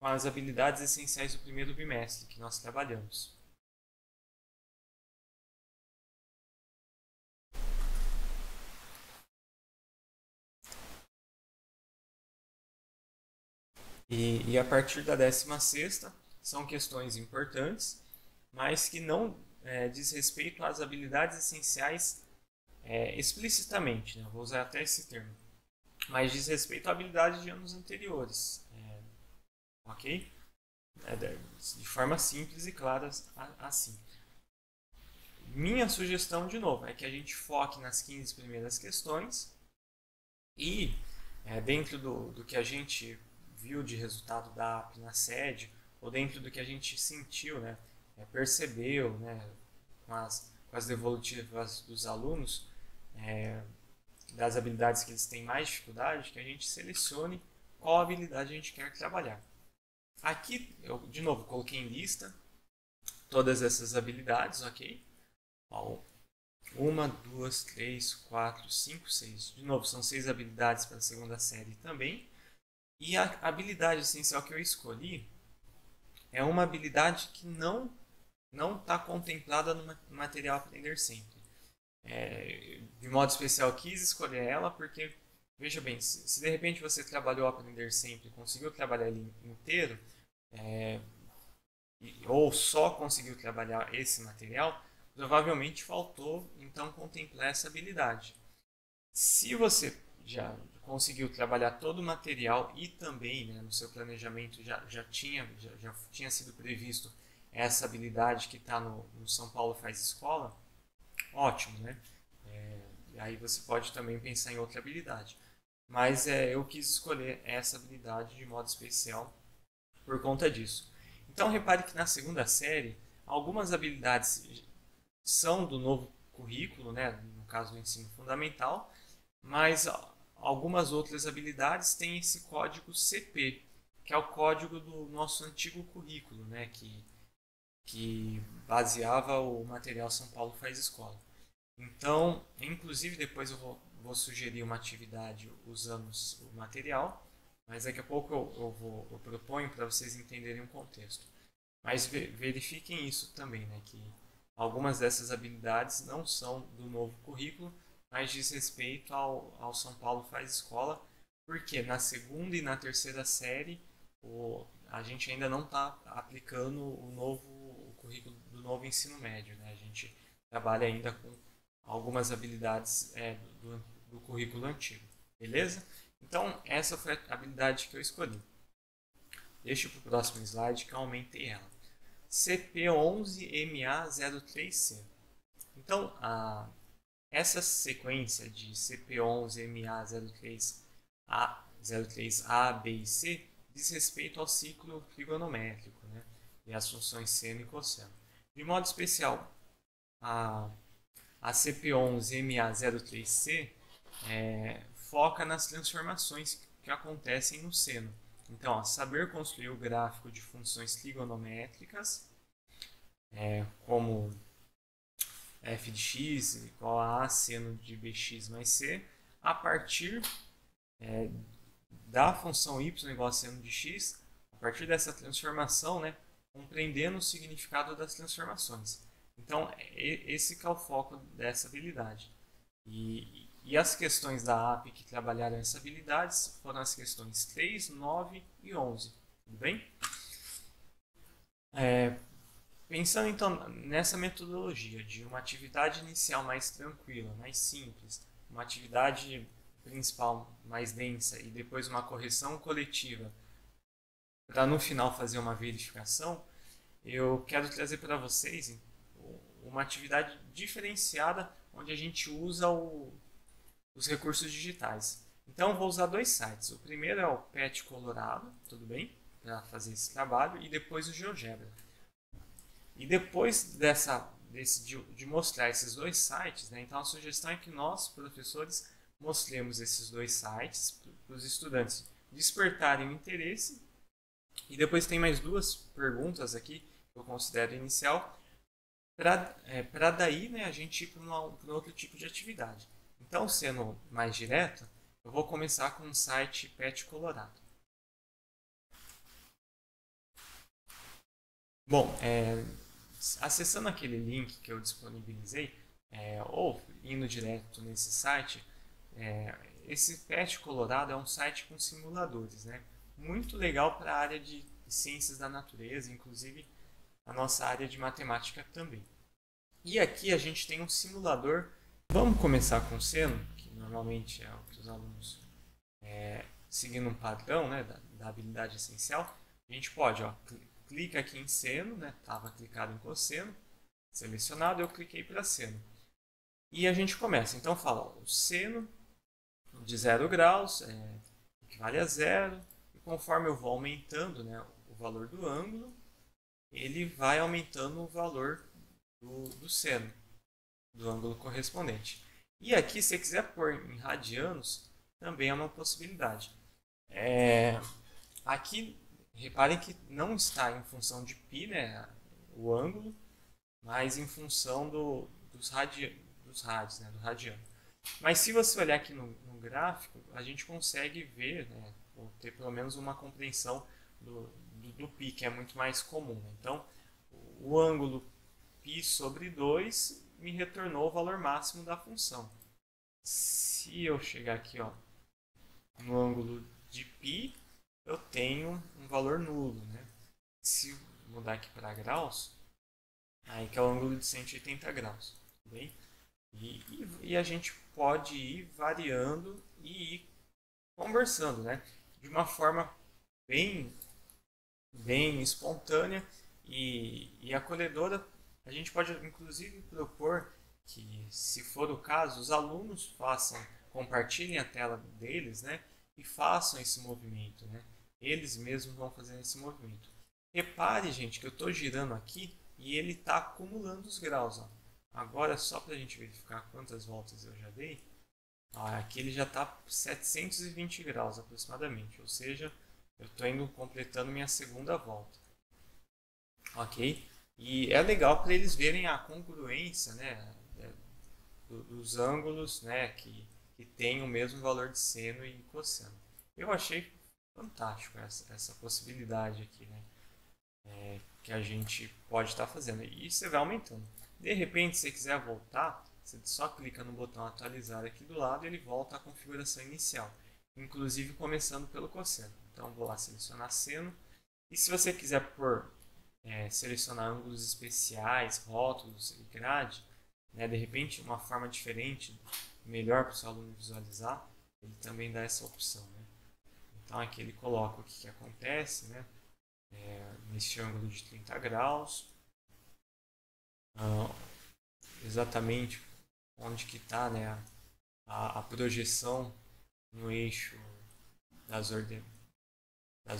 com as habilidades essenciais do primeiro bimestre que nós trabalhamos. E a partir da 16ª são questões importantes, mas que não diz respeito às habilidades essenciais explicitamente, né? Vou usar até esse termo, mas diz respeito à habilidade de anos anteriores, ok? De forma simples e clara assim. Minha sugestão, de novo, é que a gente foque nas 15 primeiras questões e dentro do que a gente viu de resultado da AP na sede, ou dentro do que a gente sentiu, né, percebeu, né, com as devolutivas dos alunos, das habilidades que eles têm mais dificuldade, que a gente selecione qual habilidade a gente quer trabalhar. Aqui, eu, de novo, coloquei em lista todas essas habilidades, ok? 1, 2, 3, 4, 5, 6. De novo, são 6 habilidades para a segunda série também. E a habilidade essencial que eu escolhi é uma habilidade que não está contemplada no material Aprender Sempre. De modo especial, quis escolher ela porque, veja bem, se de repente você trabalhou Aprender Sempre e conseguiu trabalhar ele inteiro, ou só conseguiu trabalhar esse material, provavelmente faltou então contemplar essa habilidade. Se você já conseguiu trabalhar todo o material e também, né, no seu planejamento já tinha sido previsto essa habilidade que está no São Paulo Faz Escola, ótimo, né? Aí você pode também pensar em outra habilidade. Mas eu quis escolher essa habilidade de modo especial por conta disso. Então repare que na segunda série, algumas habilidades são do novo currículo, né, no caso do ensino fundamental, mas algumas outras habilidades têm esse código CP, que é o código do nosso antigo currículo, né, que baseava o material São Paulo Faz Escola. Então, inclusive depois eu vou sugerir uma atividade usando o material, mas daqui a pouco eu proponho para vocês entenderem o contexto. Mas verifiquem isso também, né, que algumas dessas habilidades não são do novo currículo, mas diz respeito ao São Paulo Faz Escola, porque na segunda e na terceira série a gente ainda não está aplicando o currículo do novo ensino médio, né? A gente trabalha ainda com algumas habilidades do currículo antigo, beleza? Então, essa foi a habilidade que eu escolhi. Deixa para o próximo slide que eu aumentei ela. CP11MA03C. Então, essa sequência de CP11MA03A, B e C diz respeito ao ciclo trigonométrico, né? E as funções seno e cosseno. De modo especial, a CP11MA03C foca nas transformações que acontecem no seno. Então, saber construir o gráfico de funções trigonométricas, como f de x igual a seno de bx mais c, a partir da função y igual a seno de x, a partir dessa transformação, né, compreendendo o significado das transformações. Então, esse que é o foco dessa habilidade. E as questões da AP que trabalharam essa habilidade foram as questões 3, 9 e 11. Tudo bem? Pensando então nessa metodologia de uma atividade inicial mais tranquila, mais simples, uma atividade principal mais densa e depois uma correção coletiva para no final fazer uma verificação, eu quero trazer para vocês uma atividade diferenciada onde a gente usa os recursos digitais. Então, vou usar dois sites. O primeiro é o PET Colorado, tudo bem? Para fazer esse trabalho, e depois o GeoGebra. E depois de mostrar esses dois sites, né, então a sugestão é que nós, professores, mostremos esses dois sites para os estudantes despertarem o interesse. E depois tem mais duas perguntas aqui que eu considero inicial, para daí, né, a gente ir para um outro tipo de atividade. Então, sendo mais direto, eu vou começar com o site PET Colorado. Bom, acessando aquele link que eu disponibilizei, ou indo direto nesse site, esse PET Colorado é um site com simuladores, né? Muito legal para a área de ciências da natureza, inclusive a nossa área de matemática também. E aqui a gente tem um simulador. Vamos começar com seno, que normalmente é o que os alunos, seguindo um padrão, né, da habilidade essencial. A gente pode, clica aqui em seno, né, estava clicado em cosseno, selecionado, eu cliquei para seno. E a gente começa, então fala, o seno de 0 graus equivale a 0, e conforme eu vou aumentando, né, o valor do ângulo, ele vai aumentando o valor do seno, do ângulo correspondente. E aqui, se você quiser pôr em radianos, também é uma possibilidade. Aqui, reparem que não está em função de π, né, o ângulo, mas em função dos rádios, né, do radiano. Mas se você olhar aqui no gráfico, a gente consegue ver, né, ou ter pelo menos uma compreensão do π, que é muito mais comum. Né? Então, o ângulo π sobre 2 me retornou o valor máximo da função. Se eu chegar aqui no ângulo de π, eu tenho um valor nulo. Né? Se mudar aqui para graus, aí que é o ângulo de 180 graus. Bem? E a gente pode ir variando e ir conversando, né? De uma forma bem espontânea e acolhedora. A gente pode inclusive propor que, se for o caso, os alunos compartilhem a tela deles, né? E façam esse movimento, né? Eles mesmos vão fazer esse movimento. Repare, gente, que eu estou girando aqui e ele está acumulando os graus. Agora, só para a gente verificar quantas voltas eu já dei, aqui ele já está 720 graus aproximadamente, ou seja, eu estou completando minha segunda volta. Ok? E é legal para eles verem a congruência, né, dos ângulos, né, que tem o mesmo valor de seno e cosseno. Eu achei fantástico essa possibilidade aqui, né, que a gente pode estar fazendo. E você vai aumentando. De repente, se você quiser voltar, você só clica no botão atualizar aqui do lado e ele volta à configuração inicial, inclusive começando pelo cosseno. Então, vou lá selecionar seno E se você quiser selecionar ângulos especiais, rótulos e grade, né, de repente uma forma diferente, melhor para o seu aluno visualizar, ele também dá essa opção. Né? Então aqui ele coloca o que acontece, né, nesse ângulo de 30 graus, exatamente onde que está, né, a projeção no eixo das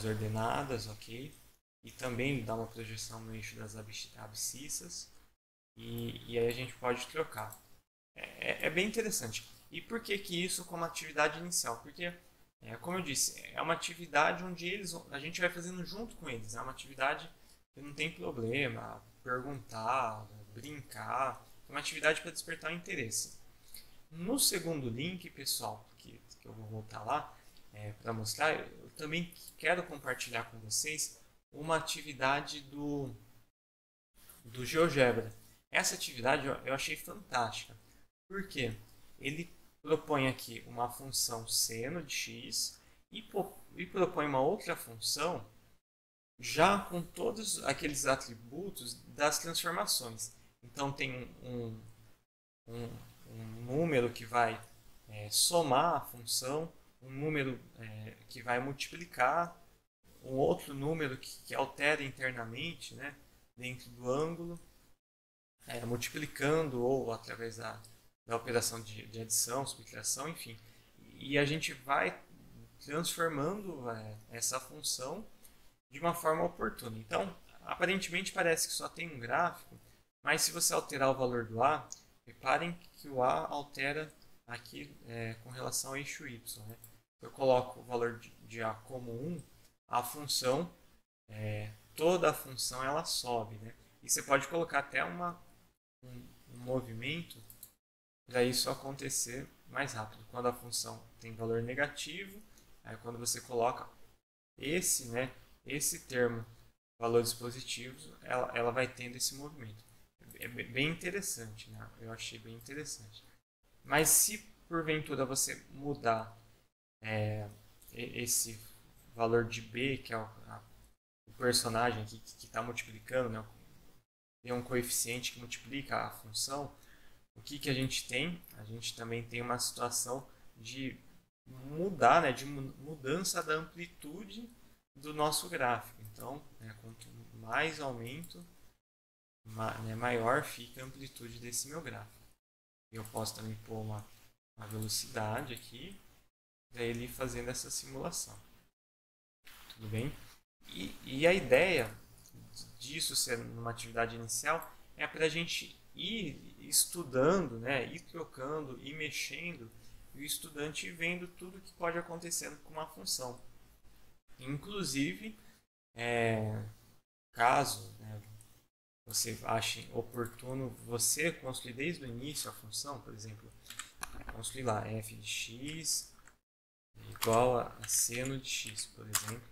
ordenadas, ok? E também ele dá uma projeção no eixo das abscissas, e aí a gente pode trocar. É bem interessante. E por que isso como atividade inicial? Porque, como eu disse, é uma atividade onde a gente vai fazendo junto com eles. É uma atividade que não tem problema, perguntar, brincar. É uma atividade para despertar interesse. No segundo link, pessoal, que eu vou voltar lá para mostrar, eu também quero compartilhar com vocês uma atividade do GeoGebra. Essa atividade eu achei fantástica. Por quê? Ele propõe aqui uma função seno de x e propõe uma outra função já com todos aqueles atributos das transformações. Então tem um número que vai somar a função, um número que vai multiplicar, um outro número que altera internamente, né, dentro do ângulo, multiplicando ou através da operação de adição, subtração, enfim. E a gente vai transformando essa função de uma forma oportuna. Então, aparentemente parece que só tem um gráfico, mas se você alterar o valor do A, reparem que o A altera aqui com relação ao eixo Y. Né? Eu coloco o valor de A como 1, a função, toda a função ela sobe. Né? E você pode colocar até um movimento para isso acontecer mais rápido. Quando a função tem valor negativo, aí quando você coloca esse termo, valores positivos, ela vai tendo esse movimento. É bem interessante, né? Eu achei bem interessante. Mas se porventura você mudar esse valor de B, que é o personagem que está multiplicando, né? Tem um coeficiente que multiplica a função, o que a gente tem? A gente também tem uma situação de mudar, né, de mudança da amplitude do nosso gráfico. Então, quanto mais aumento, maior fica a amplitude desse meu gráfico. Eu posso também pôr uma velocidade aqui para ele ir fazendo essa simulação. Tudo bem? E a ideia disso ser uma atividade inicial é para a gente ir estudando, né, ir trocando, ir mexendo, e o estudante ir vendo tudo que pode acontecendo com uma função. Inclusive, caso você ache oportuno você construir desde o início a função, por exemplo, construir lá f de x igual a seno de x, por exemplo,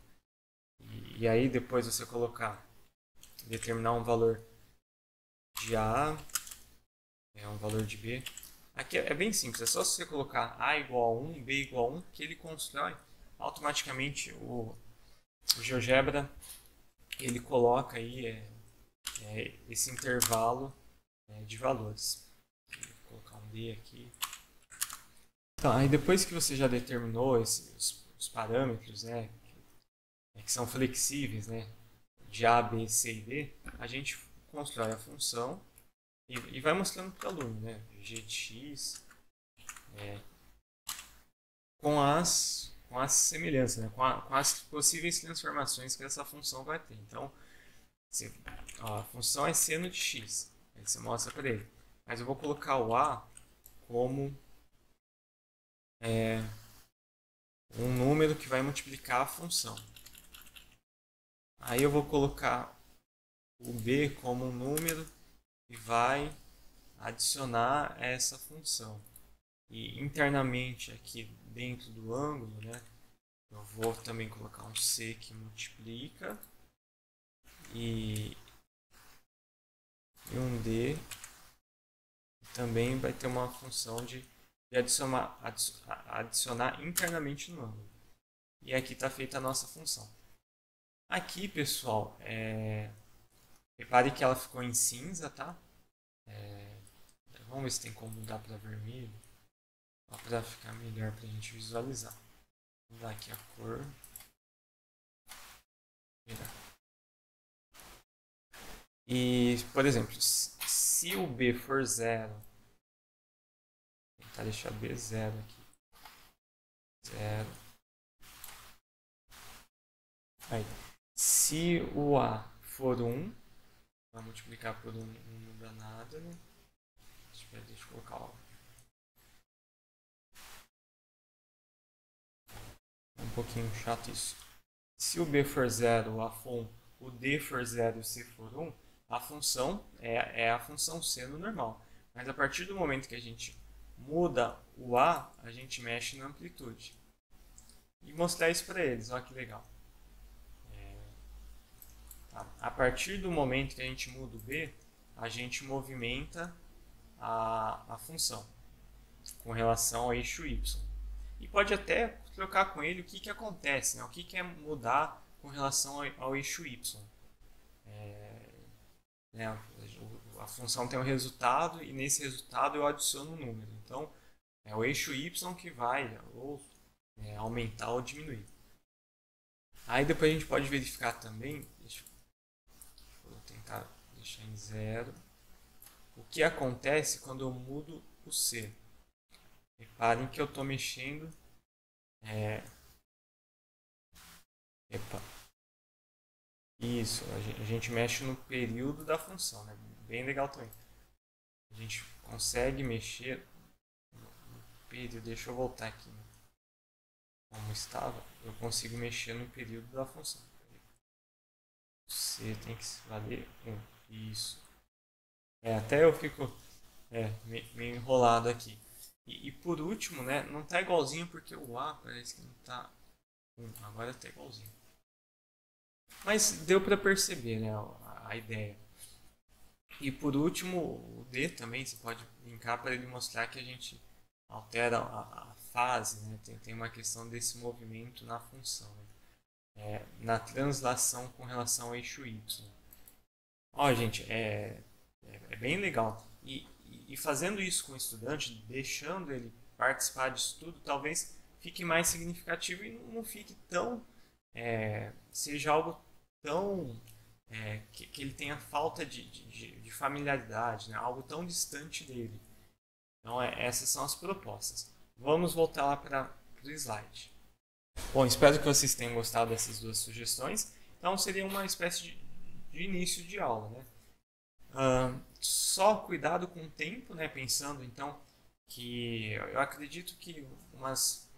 e aí depois você determinar um valor de A, um valor de B. Aqui é bem simples, é só você colocar A igual a 1, B igual a 1, que ele constrói automaticamente o GeoGebra, ele coloca aí esse intervalo de valores. Vou colocar um D aqui. Então, aí depois que você já determinou os parâmetros, né, que são flexíveis, né, de A, B, C e D, a gente constrói a função e vai mostrando para o aluno, né, g de x, com as semelhanças, né, com as possíveis transformações que essa função vai ter. Então, a função é seno de x, aí você mostra para ele. Mas eu vou colocar o A como um número que vai multiplicar a função. Aí eu vou colocar o B como um número que vai adicionar essa função. E internamente aqui dentro do ângulo, né, eu vou também colocar um C que multiplica e um D também vai ter uma função de adicionar internamente no ângulo. E aqui está feita a nossa função. Aqui, pessoal, repare que ela ficou em cinza, tá? Vamos ver se tem como mudar para vermelho, para ficar melhor para a gente visualizar. Vamos dar aqui a cor. E, por exemplo, se o B for 0, vou tentar deixar B 0 aqui. 0. Aí. Se o A for 1, vai multiplicar por 1, não muda nada, né? Deixa eu colocar um pouquinho chato isso. Se o B for 0, o A for 1, o D for 0 e o C for 1, a função é a função C no normal. Mas a partir do momento que a gente muda o A, a gente mexe na amplitude. E mostrar isso para eles, olha que legal. Tá? A partir do momento que a gente muda o B, a gente movimenta a função com relação ao eixo Y. E pode até trocar com ele o que acontece, né? O que é mudar com relação ao eixo Y. Né? A função tem um resultado e nesse resultado eu adiciono um número. Então, é o eixo Y que vai ou aumentar ou diminuir. Aí depois a gente pode verificar também, vou tentar deixar em 0, o que acontece quando eu mudo o C. Reparem que eu estou mexendo. Isso, a gente mexe no período da função, né? Bem legal também. A gente consegue mexer no período. Deixa eu voltar aqui como estava. Eu consigo mexer no período da função. C tem que valer 1. Isso. Até eu fico meio enrolado aqui. E por último, né, não está igualzinho porque o A parece que não está 1. Agora está igualzinho. Mas deu para perceber, né, a ideia. E por último, o D também você pode linkar para ele mostrar que a gente altera a fase, né? Tem uma questão desse movimento na função, né? Na translação com relação ao eixo Y. Ó, gente, é bem legal. E fazendo isso com o estudante, deixando ele participar disso tudo, talvez fique mais significativo e não fique tão... seja algo tão... que ele tenha falta de familiaridade, né? Algo tão distante dele. Então, essas são as propostas. Vamos voltar lá para o slide. Bom, espero que vocês tenham gostado dessas duas sugestões. Então, seria uma espécie de início de aula, né? Só cuidado com o tempo, né? Pensando, então, que eu acredito que umas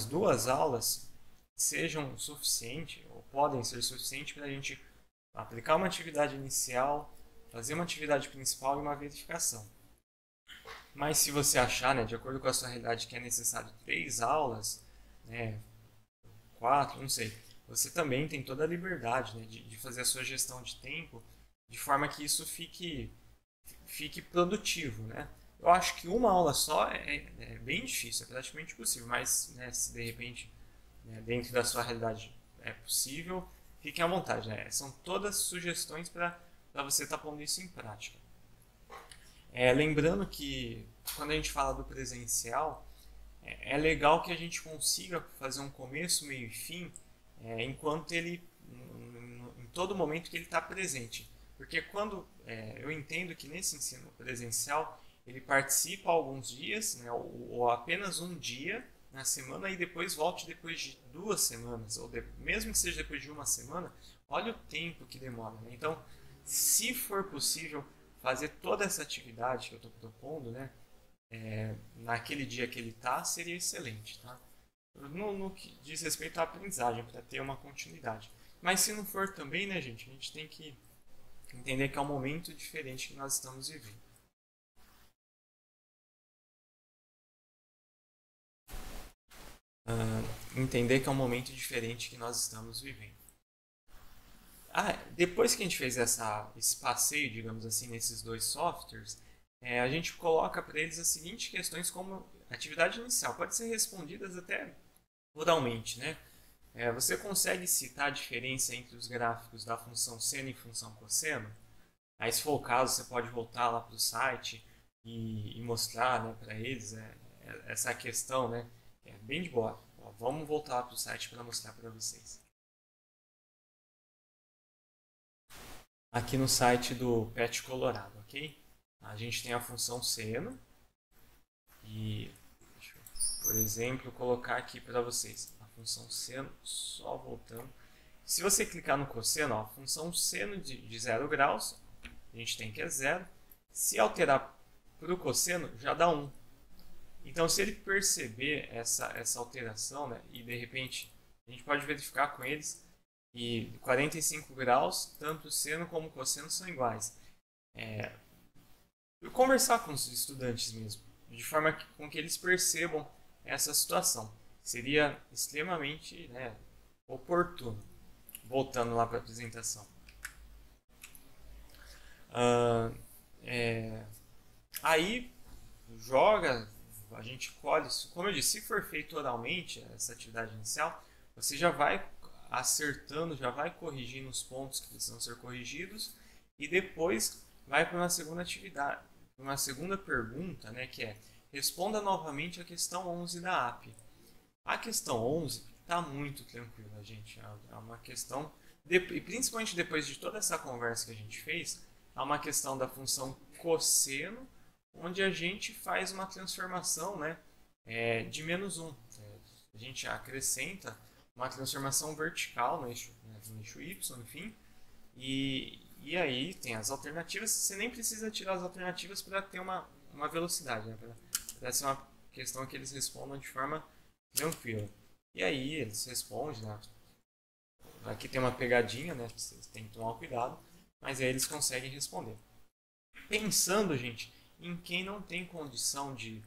2 aulas sejam suficientes, ou podem ser suficientes para a gente aplicar uma atividade inicial, fazer uma atividade principal e uma verificação. Mas se você achar, né, de acordo com a sua realidade, que é necessário 3 aulas, né, 4, não sei, você também tem toda a liberdade, né, de fazer a sua gestão de tempo de forma que isso fique produtivo, né? Eu acho que uma aula só é bem difícil, é praticamente impossível, mas né, se de repente dentro da sua realidade é possível, fiquem à vontade, né? São todas sugestões para você estar pondo isso em prática. Lembrando que quando a gente fala do presencial, é legal que a gente consiga fazer um começo, meio e fim, enquanto ele, em todo momento que ele está presente. Porque quando eu entendo que nesse ensino presencial, ele participa alguns dias, né, ou apenas um dia na semana e depois volte depois de 2 semanas, ou mesmo que seja depois de 1 semana, olha o tempo que demora. Né? Então, se for possível fazer toda essa atividade que eu estou propondo, né, naquele dia que ele está, seria excelente. Tá? No que diz respeito à aprendizagem, para ter uma continuidade. Mas se não for também, né, gente, a gente tem que entender que é um momento diferente que nós estamos vivendo. Entender que é um momento diferente que nós estamos vivendo. Depois que a gente fez esse passeio, digamos assim, nesses 2 softwares, a gente coloca para eles as seguintes questões como atividade inicial. Pode ser respondidas até oralmente, né? Você consegue citar a diferença entre os gráficos da função seno e função cosseno? Aí, se for o caso, você pode voltar lá para o site e mostrar, né, para eles essa questão, né? É bem de boa. Ó, vamos voltar lá para o site para mostrar para vocês. Aqui no site do PET Colorado, ok? A gente tem a função seno e, deixa eu, por exemplo, colocar aqui para vocês a função seno, só voltando. Se você clicar no cosseno, ó, a função seno de 0 graus, a gente tem que é 0. Se alterar para o cosseno, já dá 1. Então, se ele perceber essa alteração, né, e de repente a gente pode verificar com eles que 45 graus, tanto o seno como o cosseno são iguais. Conversar com os estudantes mesmo, de forma com que eles percebam essa situação. Seria extremamente, né, oportuno. Voltando lá para a apresentação. Aí, joga, a gente colhe isso. Como eu disse, se for feito oralmente, essa atividade inicial, você já vai acertando, já vai corrigindo os pontos que precisam ser corrigidos e depois vai para uma segunda atividade, uma segunda pergunta, né, que é: responda novamente a questão 11 da AP. A questão 11 está muito tranquila, gente. É uma questão, e principalmente depois de toda essa conversa que a gente fez, é uma questão da função cosseno, onde a gente faz uma transformação, né, de -1. A gente acrescenta uma transformação vertical no eixo, né, no eixo Y, enfim, e aí tem as alternativas. Você nem precisa tirar as alternativas para ter uma velocidade, né, para ser uma questão que eles respondam de forma tranquila. E aí eles respondem, né? Aqui tem uma pegadinha, né? Vocês têm que tomar cuidado, mas aí eles conseguem responder. Pensando, gente, em quem não tem condição de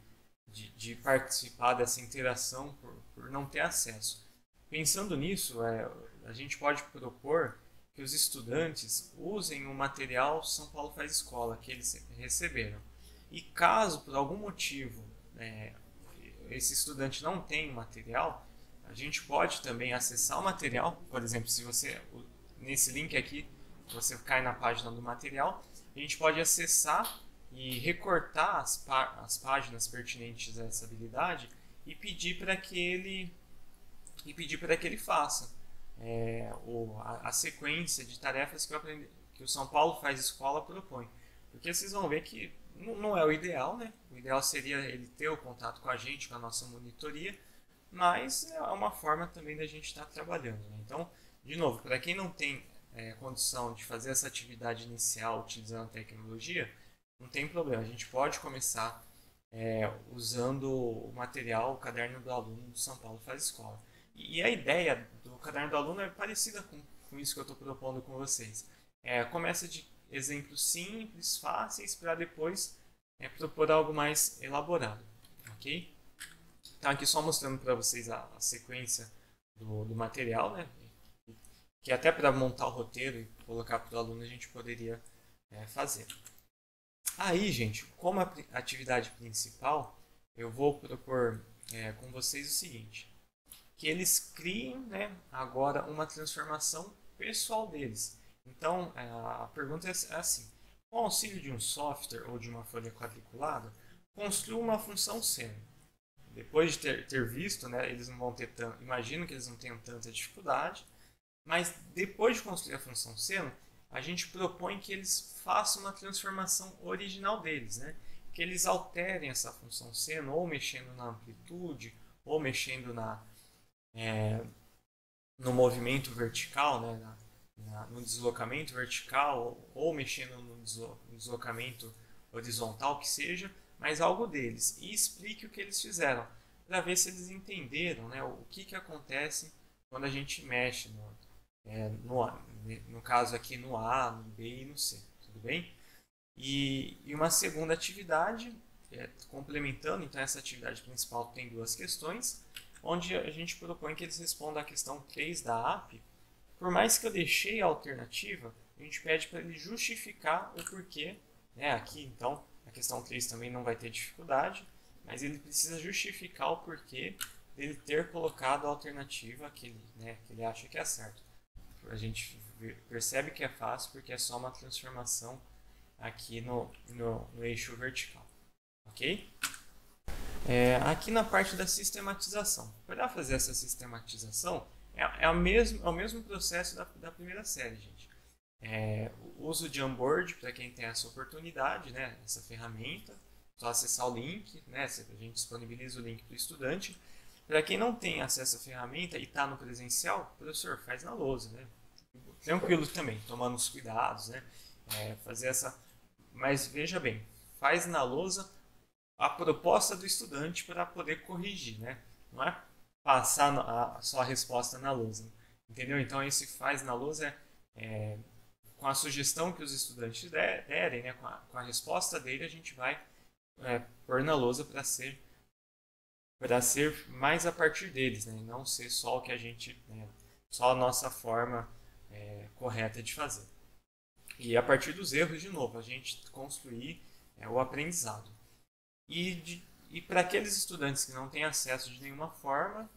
participar dessa interação por não ter acesso. Pensando nisso, a gente pode propor que os estudantes usem o material São Paulo Faz Escola que eles receberam. E caso, por algum motivo, esse estudante não tem material, a gente pode também acessar o material. Por exemplo, se você, nesse link aqui, você cai na página do material, a gente pode acessar e recortar as páginas pertinentes a essa habilidade e pedir para que ele faça a sequência de tarefas que o São Paulo Faz Escola propõe. Porque vocês vão ver que não é o ideal, né? O ideal seria ele ter o contato com a gente, com a nossa monitoria, mas é uma forma também da gente estar trabalhando, né? Então, de novo, para quem não tem condição de fazer essa atividade inicial utilizando a tecnologia, não tem problema, a gente pode começar usando o material, o caderno do aluno do São Paulo Faz Escola. E a ideia do caderno do aluno é parecida com isso que eu estou propondo com vocês. Começa de exemplos simples, fáceis, para depois propor algo mais elaborado, ok? Então aqui só mostrando para vocês a sequência do material, né? Que até para montar o roteiro e colocar para o aluno a gente poderia fazer. Aí, gente, como atividade principal, eu vou propor com vocês o seguinte: que eles criem, né, agora uma transformação pessoal deles. Então, a pergunta é assim: com o auxílio de um software ou de uma folha quadriculada, construa uma função seno. Depois de ter visto, né, eles não vão ter imagino que eles não tenham tanta dificuldade, mas depois de construir a função seno, a gente propõe que eles façam uma transformação original deles, né? Que eles alterem essa função seno, ou mexendo na amplitude, ou mexendo no movimento vertical, né? No deslocamento vertical, ou mexendo no deslocamento horizontal, que seja, mas algo deles. E explique o que eles fizeram, para ver se eles entenderam, né, o que acontece quando a gente mexe no caso aqui no A, no B e no C, tudo bem? E uma segunda atividade, complementando, então essa atividade principal tem duas questões, onde a gente propõe que eles respondam a questão 3 da AP. Por mais que eu deixei a alternativa, a gente pede para ele justificar o porquê, né? Aqui então a questão 3 também não vai ter dificuldade, mas ele precisa justificar o porquê dele ter colocado a alternativa que ele acha que é certo. A gente percebe que é fácil porque é só uma transformação aqui no eixo vertical, ok? Aqui na parte da sistematização. Para fazer essa sistematização, é o mesmo processo da primeira série, gente. O uso de Jamboard, para quem tem essa oportunidade, né, essa ferramenta, só acessar o link, né, a gente disponibiliza o link para o estudante. Para quem não tem acesso à ferramenta e está no presencial, professor, faz na lousa, né? Tranquilo também, tomando os cuidados, né? Fazer essa... Mas veja bem, faz na lousa a proposta do estudante para poder corrigir, né? Não é passar só a resposta na lousa, entendeu? Então esse faz na lousa com a sugestão que os estudantes derem, né? Com a resposta dele a gente vai pôr na lousa para ser mais a partir deles, né? E não ser só o que a gente, só a nossa forma correta de fazer. E a partir dos erros, de novo, a gente construir o aprendizado. E para aqueles estudantes que não têm acesso de nenhuma forma,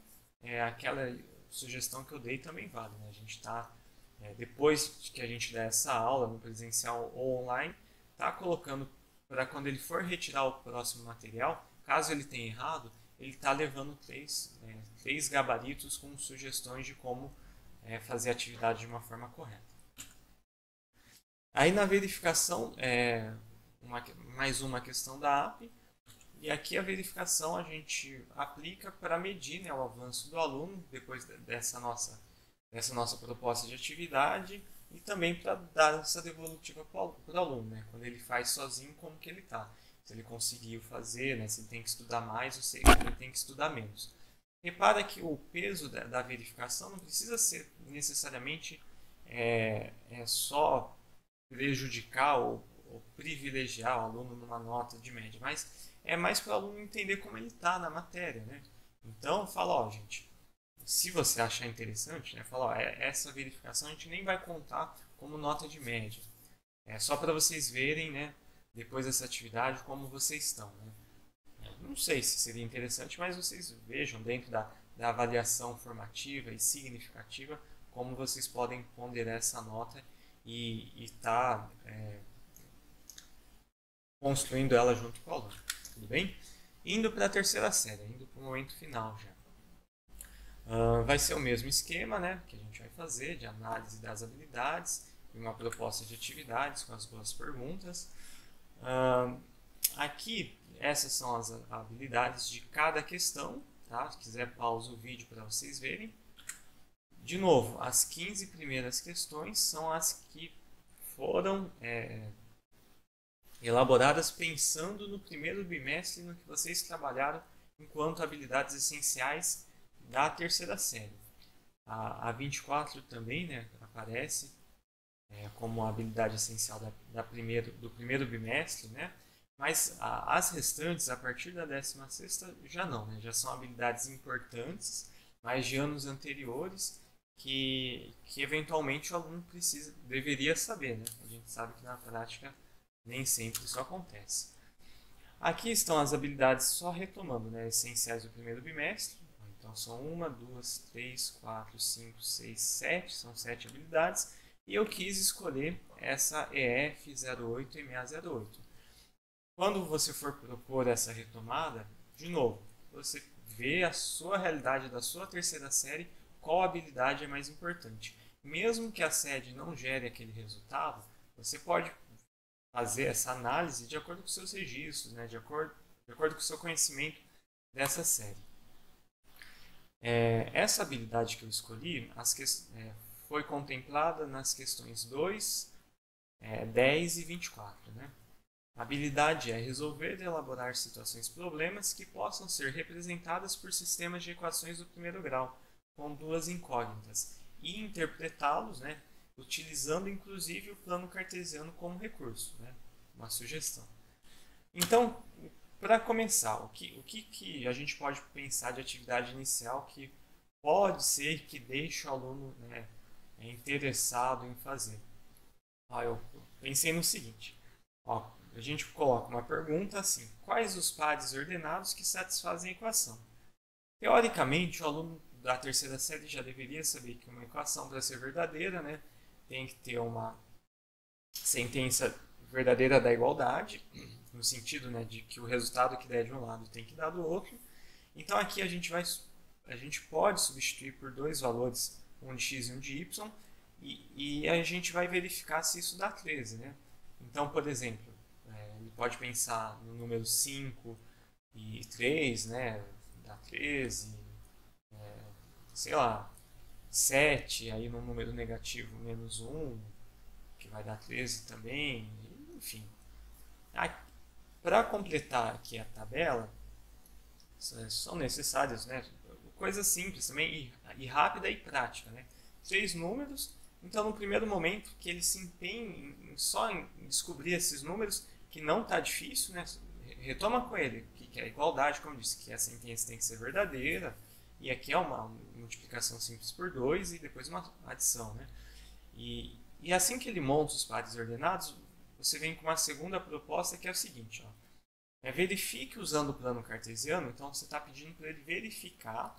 aquela sugestão que eu dei também vale, né? A gente está, depois que a gente der essa aula no presencial ou online, está colocando para quando ele for retirar o próximo material, caso ele tenha errado, ele está levando três gabaritos com sugestões de como fazer a atividade de uma forma correta. Aí na verificação, mais uma questão da APE, e aqui a verificação a gente aplica para medir, né, o avanço do aluno depois dessa nossa proposta de atividade e também para dar essa devolutiva para o aluno, né, quando ele faz sozinho, como que ele está. Se ele conseguiu fazer, né, se ele tem que estudar mais ou se ele tem que estudar menos. Repara que o peso da verificação não precisa ser necessariamente só prejudicar ou privilegiar o aluno numa nota de média, mas é mais para o aluno entender como ele está na matéria, né? Então, fala, gente, se você achar interessante, né, fala, essa verificação a gente nem vai contar como nota de média. É só para vocês verem, né, depois dessa atividade, como vocês estão, né? Não sei se seria interessante, mas vocês vejam dentro da avaliação formativa e significativa como vocês podem ponderar essa nota e estar construindo ela junto com o aluno. Tudo bem? Indo para a terceira série, indo para o momento final já. Vai ser o mesmo esquema, né, que a gente vai fazer de análise das habilidades e uma proposta de atividades com as duas perguntas. Aqui, essas são as habilidades de cada questão, tá? Se quiser, pausa o vídeo para vocês verem. De novo, as 15 primeiras questões são as que foram elaboradas pensando no primeiro bimestre no que vocês trabalharam enquanto habilidades essenciais da terceira série. A 24 também, né, aparece como habilidade essencial do primeiro bimestre, né? Mas as restantes, a partir da 16ª, já não, né? Já são habilidades importantes, mas de anos anteriores, que eventualmente o aluno deveria saber, né? A gente sabe que na prática nem sempre isso acontece. Aqui estão as habilidades, só retomando, né? Essenciais do primeiro bimestre. Então são 1, 2, 3, 4, 5, 6, 7, são 7 habilidades. E eu quis escolher essa EF08 e 608. Quando você for propor essa retomada, de novo, você vê a sua realidade da sua terceira série, qual habilidade é mais importante. Mesmo que a sede não gere aquele resultado, você pode fazer essa análise de acordo com os seus registros, né? de acordo com o seu conhecimento dessa série. Essa habilidade que eu escolhi foi contemplada nas questões 2, 10 e 24. Né? A habilidade é resolver e elaborar situações problemas que possam ser representadas por sistemas de equações do primeiro grau, com duas incógnitas, e interpretá-los, né, utilizando inclusive o plano cartesiano como recurso, né, uma sugestão. Então, para começar, o que a gente pode pensar de atividade inicial que pode ser que deixe o aluno, né, interessado em fazer? Eu pensei no seguinte, a gente coloca uma pergunta assim: quais os pares ordenados que satisfazem a equação? Teoricamente, o aluno da terceira série já deveria saber que uma equação, para ser verdadeira, né, tem que ter uma sentença verdadeira da igualdade, no sentido, né, de que o resultado que der de um lado tem que dar do outro. Então aqui a gente pode substituir por dois valores, um de x e um de y, e a gente vai verificar se isso dá 13, né? Então, por exemplo, ele pode pensar no número 5 e 3, né? Dá 13, sei lá, 7, aí no número negativo menos 1, que vai dar 13 também, enfim. Para completar aqui a tabela, são necessárias, né, coisas simples também, e rápida e prática, né? 3 números, então no primeiro momento que ele se empenhe só em descobrir esses números, que não está difícil, né? Retoma com ele, que é a igualdade, como eu disse, que a sentença tem que ser verdadeira, e aqui é uma multiplicação simples por 2 e depois uma adição, né? E assim que ele monta os pares ordenados, você vem com uma segunda proposta, que é o seguinte, ó. Verifique usando o plano cartesiano, então você está pedindo para ele verificar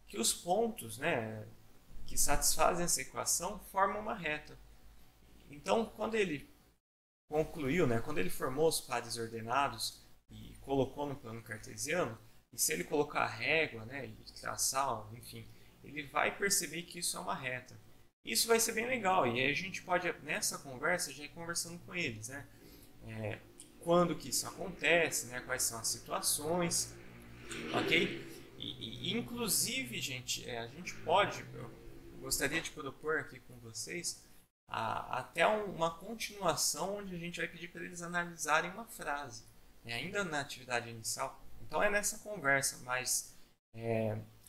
que os pontos, né, que satisfazem essa equação formam uma reta. Então, quando ele concluiu, né, quando ele formou os pares ordenados e colocou no plano cartesiano, e se ele colocar a régua, né, e traçar, enfim, ele vai perceber que isso é uma reta. Isso vai ser bem legal, e aí a gente pode, nessa conversa, já ir conversando com eles, né? Quando que isso acontece, né? Quais são as situações, ok? Inclusive, gente, a gente pode, eu gostaria de propor aqui com vocês, até uma continuação onde a gente vai pedir para eles analisarem uma frase, né? Ainda na atividade inicial. Então é nessa conversa mais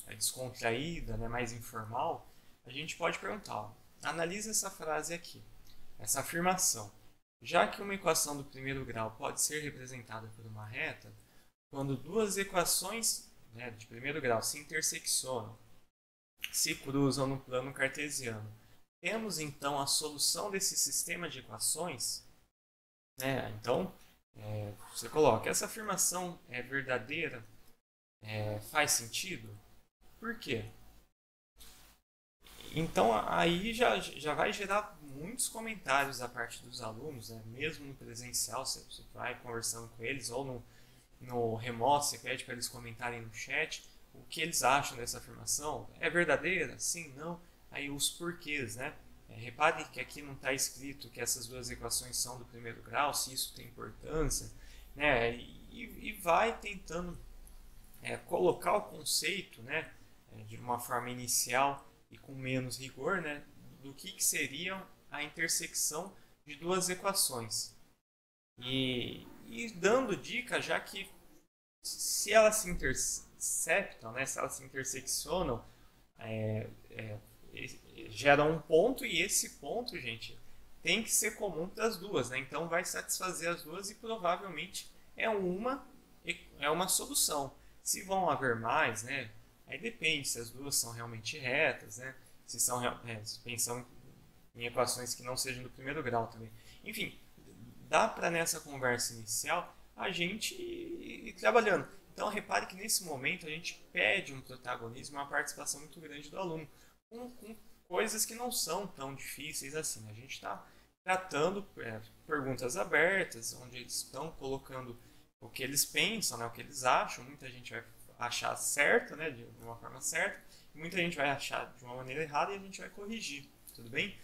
descontraída, né? Mais informal, a gente pode perguntar, ó, analisa essa frase aqui, essa afirmação. Já que uma equação do primeiro grau pode ser representada por uma reta, quando duas equações, né, de primeiro grau se interseccionam, se cruzam no plano cartesiano, temos então a solução desse sistema de equações, né? Então, você coloca, essa afirmação é verdadeira? Faz sentido? Por quê? Então aí já vai gerar muitos comentários da parte dos alunos, né? Mesmo no presencial, você vai conversando com eles, ou no remoto, você pede para eles comentarem no chat o que eles acham dessa afirmação. É verdadeira? Sim, não? Aí os porquês, né? Repare que aqui não está escrito que essas duas equações são do primeiro grau, se isso tem importância, né? E vai tentando colocar o conceito, né, de uma forma inicial e com menos rigor, né, do que seria a intersecção de duas equações. E dando dica, já que se elas se interceptam, né, se elas se interseccionam, gera um ponto, e esse ponto, gente, tem que ser comum das duas, né? Então vai satisfazer as duas e provavelmente é uma solução. Se vão haver mais, né? Aí depende se as duas são realmente retas, né? Se são pensam em equações que não sejam do primeiro grau também. Enfim, dá para nessa conversa inicial a gente ir trabalhando. Então repare que nesse momento a gente pede um protagonismo, uma participação muito grande do aluno, com coisas que não são tão difíceis assim. A gente está tratando perguntas abertas, onde eles estão colocando o que eles pensam, né, o que eles acham. Muita gente vai achar certo, né, de uma forma certa, e muita gente vai achar de uma maneira errada, e a gente vai corrigir, tudo bem?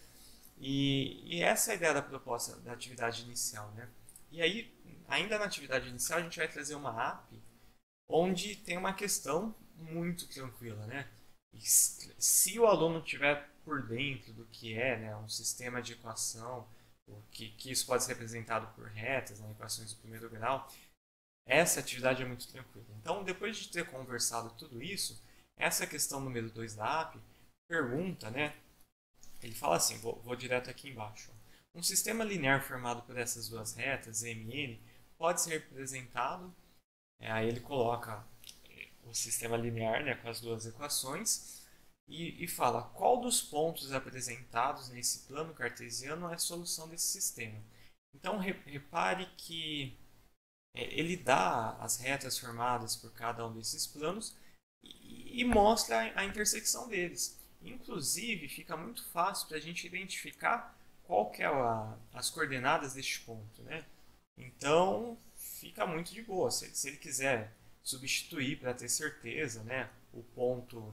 E essa é a ideia da proposta da atividade inicial, né? E aí, ainda na atividade inicial, a gente vai trazer uma app onde tem uma questão muito tranquila, né? E se o aluno estiver por dentro do que é, né, um sistema de equação, que isso pode ser representado por retas, né, equações do primeiro grau, essa atividade é muito tranquila. Então, depois de ter conversado tudo isso, essa questão número 2 da app pergunta, né? Ele fala assim, vou direto aqui embaixo. Um sistema linear formado por essas duas retas, M e N, pode ser representado, aí ele coloca o sistema linear, né, com as duas equações, e fala qual dos pontos apresentados nesse plano cartesiano é a solução desse sistema. Então, repare que ele dá as retas formadas por cada um desses planos, e e mostra a intersecção deles. Inclusive, fica muito fácil para a gente identificar qual que é as coordenadas deste ponto, né? Então, fica muito de boa. Se ele quiser substituir para ter certeza, né, o ponto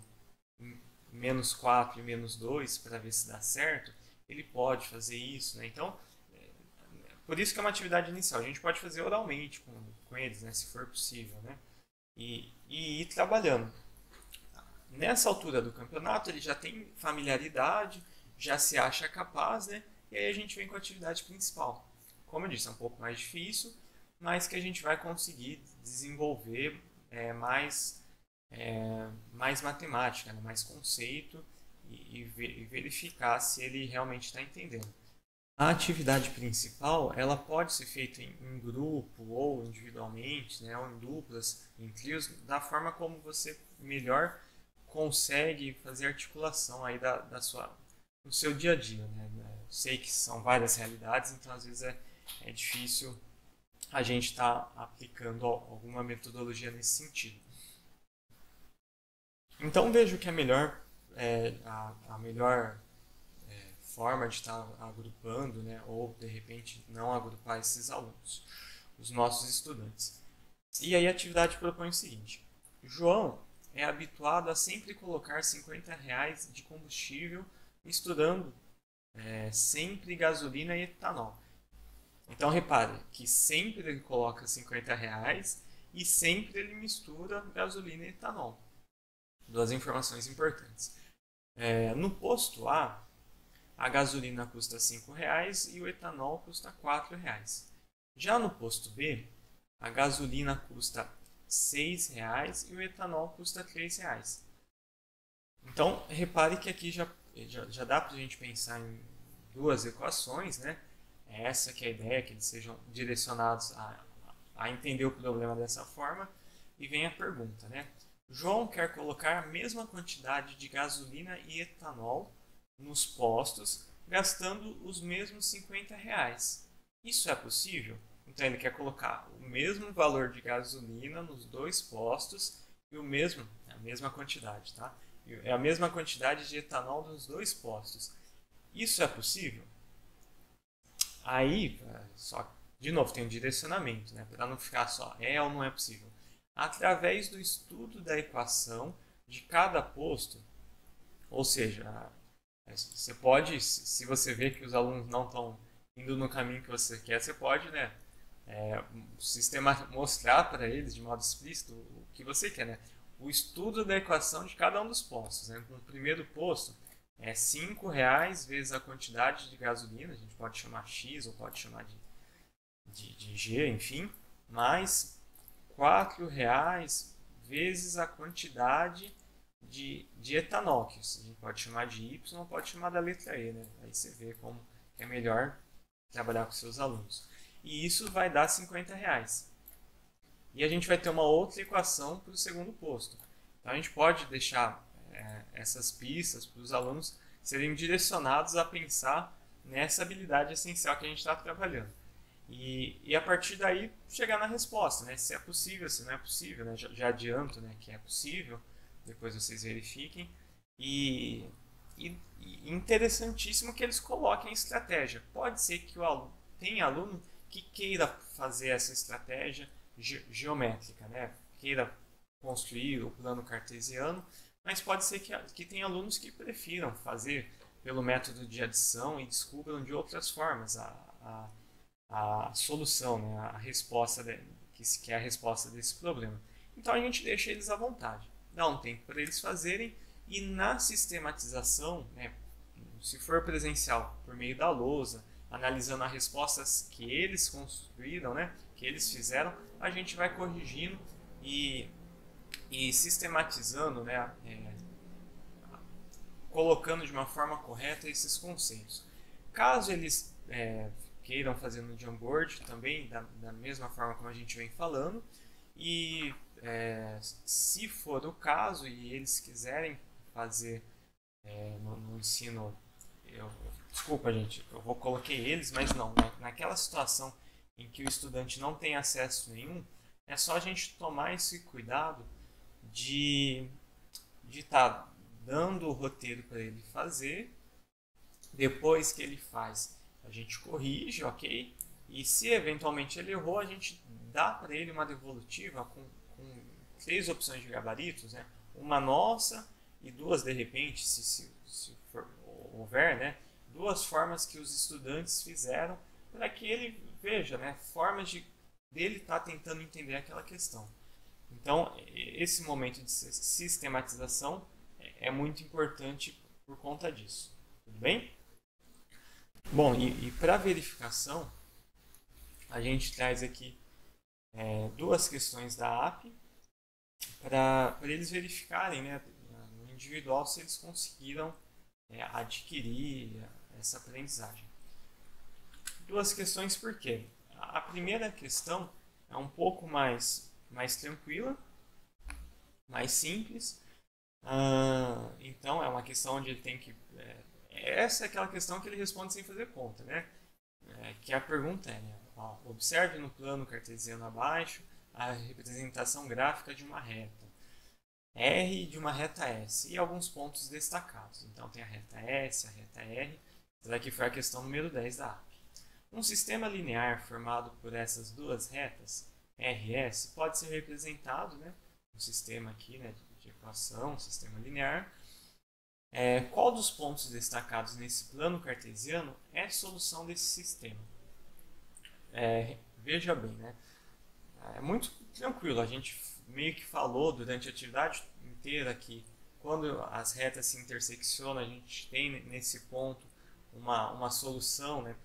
-4 e -2 para ver se dá certo, ele pode fazer isso, né? Então, por isso que é uma atividade inicial. A gente pode fazer oralmente com eles, né, se for possível, né? E ir trabalhando. Nessa altura do campeonato, ele já tem familiaridade, já se acha capaz, né? E aí a gente vem com a atividade principal. Como eu disse, é um pouco mais difícil, mas que a gente vai conseguir desenvolver mais matemática, né? Mais conceito e verificar se ele realmente está entendendo. A atividade principal, ela pode ser feita em grupo ou individualmente, né, ou em duplas, em trios, da forma como você melhor consegue fazer articulação aí no seu dia a dia, né? Eu sei que são várias realidades, então às vezes é difícil a gente estar aplicando alguma metodologia nesse sentido. Então vejo que a melhor forma de estar agrupando, né, ou de repente não agrupar esses alunos, os nossos estudantes. E aí a atividade propõe o seguinte: João é habituado a sempre colocar R$50 de combustível misturando sempre gasolina e etanol. Então repare que sempre ele coloca R$50 e sempre ele mistura gasolina e etanol. Duas informações importantes. No posto A gasolina custa R$5 e o etanol custa R$4. Já no posto B, a gasolina custa R$6 e o etanol custa R$3. Então, repare que aqui já dá para a gente pensar em duas equações, né? Essa que é a ideia, que eles sejam direcionados a entender o problema dessa forma. E vem a pergunta, né? João quer colocar a mesma quantidade de gasolina e etanol nos postos, gastando os mesmos R$50. Isso é possível? Então ele quer colocar o mesmo valor de gasolina nos dois postos e a mesma quantidade, tá? É a mesma quantidade de etanol nos dois postos. Isso é possível? Aí, de novo, tem um direcionamento, né? Para não ficar só ou não é possível. Através do estudo da equação de cada posto, ou seja, você pode, se você vê que os alunos não estão indo no caminho que você quer, você pode, né, o sistema mostrar para eles de modo explícito o que você quer, né? O estudo da equação de cada um dos postos, né? No primeiro posto é R$5 vezes a quantidade de gasolina, a gente pode chamar X ou pode chamar de G, enfim, mais R$4 vezes a quantidade de etanol, que a gente pode chamar de Y ou pode chamar da letra E, né? Aí você vê como é melhor trabalhar com seus alunos. E isso vai dar R$50. E a gente vai ter uma outra equação para o segundo posto. Então a gente pode deixar essas pistas para os alunos serem direcionados a pensar nessa habilidade essencial que a gente está trabalhando. E a partir daí chegar na resposta, né? Se é possível, se não é possível, né? Já adianto, né, que é possível, depois vocês verifiquem. E interessantíssimo que eles coloquem estratégia. Pode ser que tenha aluno que queira fazer essa estratégia geométrica, né? Queira construir o plano cartesiano, mas pode ser que tenha alunos que prefiram fazer pelo método de adição e descubram de outras formas a solução, né? A resposta que é a resposta desse problema. Então a gente deixa eles à vontade, dá um tempo para eles fazerem e na sistematização, né, se for presencial, por meio da lousa, analisando as respostas que eles construíram, né, que eles fizeram, a gente vai corrigindo e sistematizando, né, colocando de uma forma correta esses conceitos. Caso eles queiram fazer no Jamboard também, da mesma forma como a gente vem falando, e se for o caso e eles quiserem fazer no ensino, desculpa gente, eu coloquei eles, mas não, naquela situação em que o estudante não tem acesso nenhum, é só a gente tomar esse cuidado de de estar dando o roteiro para ele fazer. Depois que ele faz, a gente corrige, ok? E se eventualmente ele errou, a gente dá para ele uma devolutiva com 3 opções de gabaritos, né? Uma nossa e 2 de repente, se houver, né? 2 formas que os estudantes fizeram para que ele veja, né? Formas dele estar tentando entender aquela questão. Então, esse momento de sistematização é muito importante por conta disso. Tudo bem? Bom, e para verificação, a gente traz aqui 2 questões da APP para eles verificarem, né, no individual, se eles conseguiram adquirir essa aprendizagem. 2 questões por quê? A primeira questão é um pouco mais tranquila, mais simples. Então é uma questão onde ele tem que... essa é aquela questão que ele responde sem fazer conta, né? Que a pergunta é, né? Observe no plano cartesiano abaixo a representação gráfica de uma reta R e de uma reta S e alguns pontos destacados. Então tem a reta S, a reta R. Essa daqui foi a questão número 10 da APP. Um sistema linear formado por essas 2 retas, R e S, pode ser representado, né? Um sistema aqui, né, de equação, um sistema linear. Qual dos pontos destacados nesse plano cartesiano é a solução desse sistema? Veja bem, né? É muito tranquilo, a gente meio que falou durante a atividade inteira que quando as retas se interseccionam, a gente tem nesse ponto uma solução, né,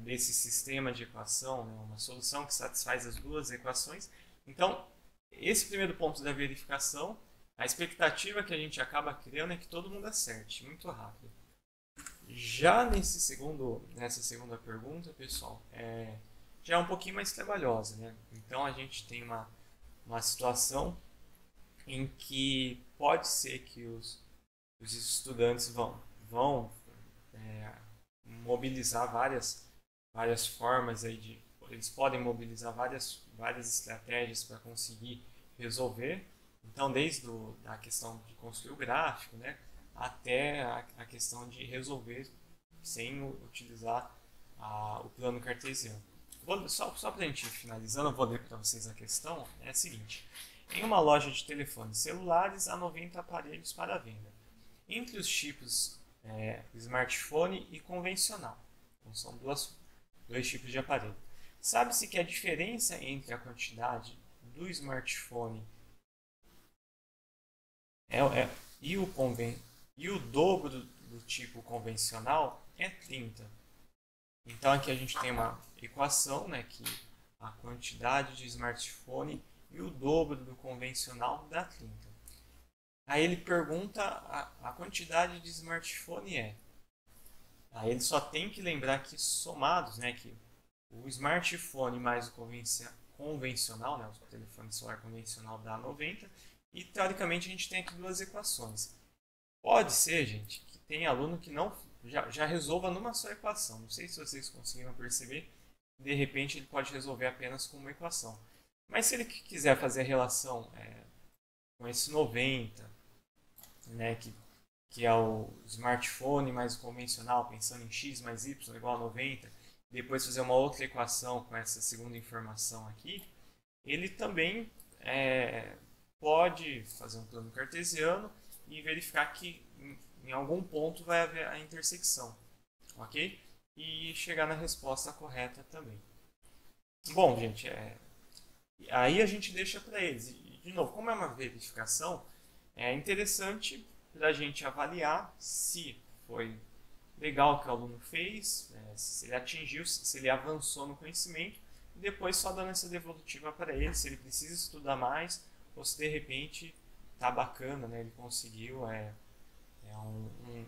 desse sistema de equação, né, uma solução que satisfaz as 2 equações. Então, esse primeiro ponto da verificação, a expectativa que a gente acaba criando é que todo mundo acerte, muito rápido. Já nessa segunda pergunta, pessoal, já é um pouquinho mais trabalhosa, né? Então a gente tem uma situação em que pode ser que os estudantes vão mobilizar várias formas aí eles podem mobilizar várias estratégias para conseguir resolver. Então, desde a questão de construir o gráfico, né, até a questão de resolver sem utilizar o plano cartesiano. Só para a gente ir finalizando, eu vou ler para vocês a questão. É a seguinte: em uma loja de telefones celulares, há 90 aparelhos para venda. Entre os tipos smartphone e convencional. Então, são dois tipos de aparelho. Sabe-se que a diferença entre a quantidade do smartphone e o dobro do tipo convencional é 30. Então aqui a gente tem uma equação, né, que a quantidade de smartphone e o dobro do convencional dá 30. Aí ele pergunta a quantidade de smartphone Aí ele só tem que lembrar que somados, né, que o smartphone mais o convencional, né, o telefone celular convencional dá 90, e teoricamente a gente tem aqui 2 equações. Pode ser, gente, que tem aluno que não já resolva numa só equação. Não sei se vocês conseguiram perceber. De repente ele pode resolver apenas com uma equação. Mas se ele quiser fazer a relação com esse 90, né, que é o smartphone mais o convencional, pensando em x mais y igual a 90, depois fazer uma outra equação com essa segunda informação aqui, ele também pode fazer um plano cartesiano e verificar que em algum ponto vai haver a intersecção, ok? E chegar na resposta correta também. Bom, gente, aí a gente deixa para eles. E, de novo, como é uma verificação, é interessante para a gente avaliar se foi legal o que o aluno fez, se ele atingiu, se ele avançou no conhecimento, e depois só dando essa devolutiva para ele, se ele precisa estudar mais, ou se de repente tá bacana, né? Ele conseguiu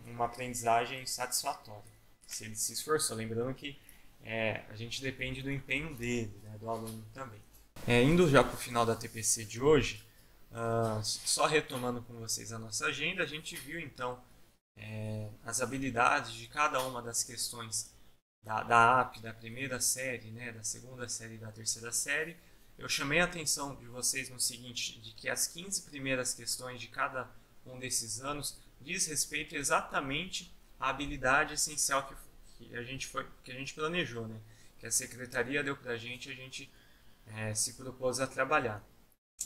uma aprendizagem satisfatória, se ele se esforçou. Lembrando que a gente depende do empenho dele, né, do aluno também. Indo já para o final da TPC de hoje, só retomando com vocês a nossa agenda, a gente viu então as habilidades de cada uma das questões da APP, da primeira série, né, da segunda série e da terceira série. Eu chamei a atenção de vocês no seguinte, de que as 15 primeiras questões de cada um desses anos diz respeito exatamente à habilidade essencial que a gente planejou, né? Que a secretaria deu para a gente se propôs a trabalhar.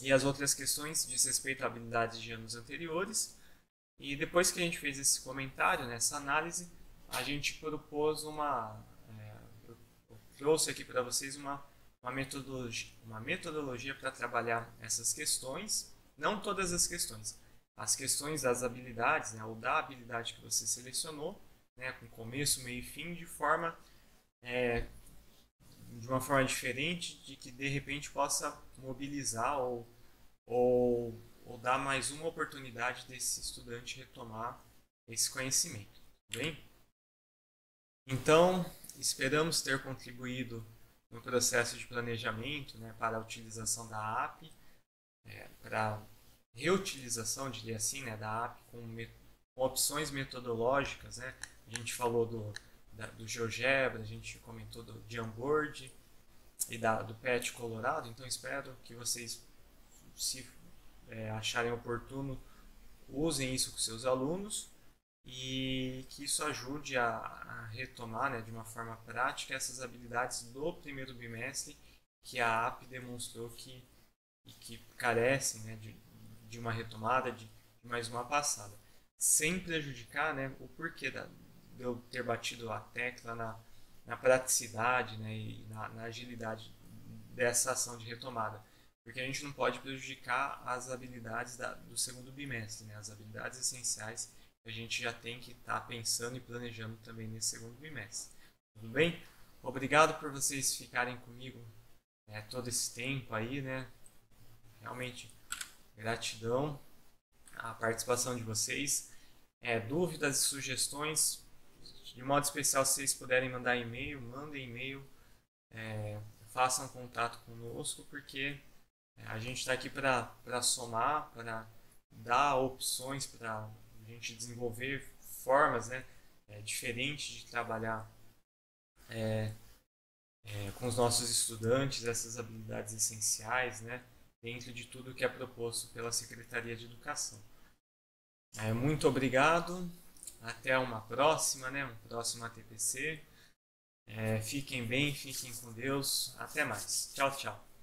E as outras questões diz respeito a habilidades de anos anteriores. E depois que a gente fez esse comentário, nessa análise, a gente propôs eu trouxe aqui para vocês uma metodologia para trabalhar essas questões, não todas as questões das habilidades, né, ou da habilidade que você selecionou, né, com começo, meio e fim, de uma forma diferente, de que de repente possa mobilizar ou dar mais uma oportunidade desse estudante retomar esse conhecimento. Tudo bem? Então, esperamos ter contribuído no processo de planejamento, né, para a utilização da APP, para reutilização, diria assim, né, da APP com opções metodológicas. Né? A gente falou do GeoGebra, a gente comentou do Jamboard e do PET Colorado, então espero que vocês, se acharem oportuno, usem isso com seus alunos e que isso ajude a retomar, né, de uma forma prática essas habilidades do primeiro bimestre que a APP demonstrou que carecem, né, de uma retomada, de mais uma passada, sem prejudicar, né, o porquê de eu ter batido a tecla na praticidade, né, e na agilidade dessa ação de retomada, porque a gente não pode prejudicar as habilidades do segundo bimestre, né, as habilidades essenciais que a gente já tem que estar pensando e planejando também nesse segundo bimestre. Tudo bem? Obrigado por vocês ficarem comigo todo esse tempo aí, né? Realmente, gratidão à participação de vocês. Dúvidas e sugestões, de modo especial, se vocês puderem mandar e-mail, mandem e-mail, façam contato conosco, porque a gente está aqui para somar, para dar opções, para a gente desenvolver formas, né, diferentes de trabalhar com os nossos estudantes, essas habilidades essenciais, né, dentro de tudo que é proposto pela Secretaria de Educação. Muito obrigado, até uma próxima, né, um próximo ATPC. Fiquem bem, fiquem com Deus, até mais. Tchau, tchau.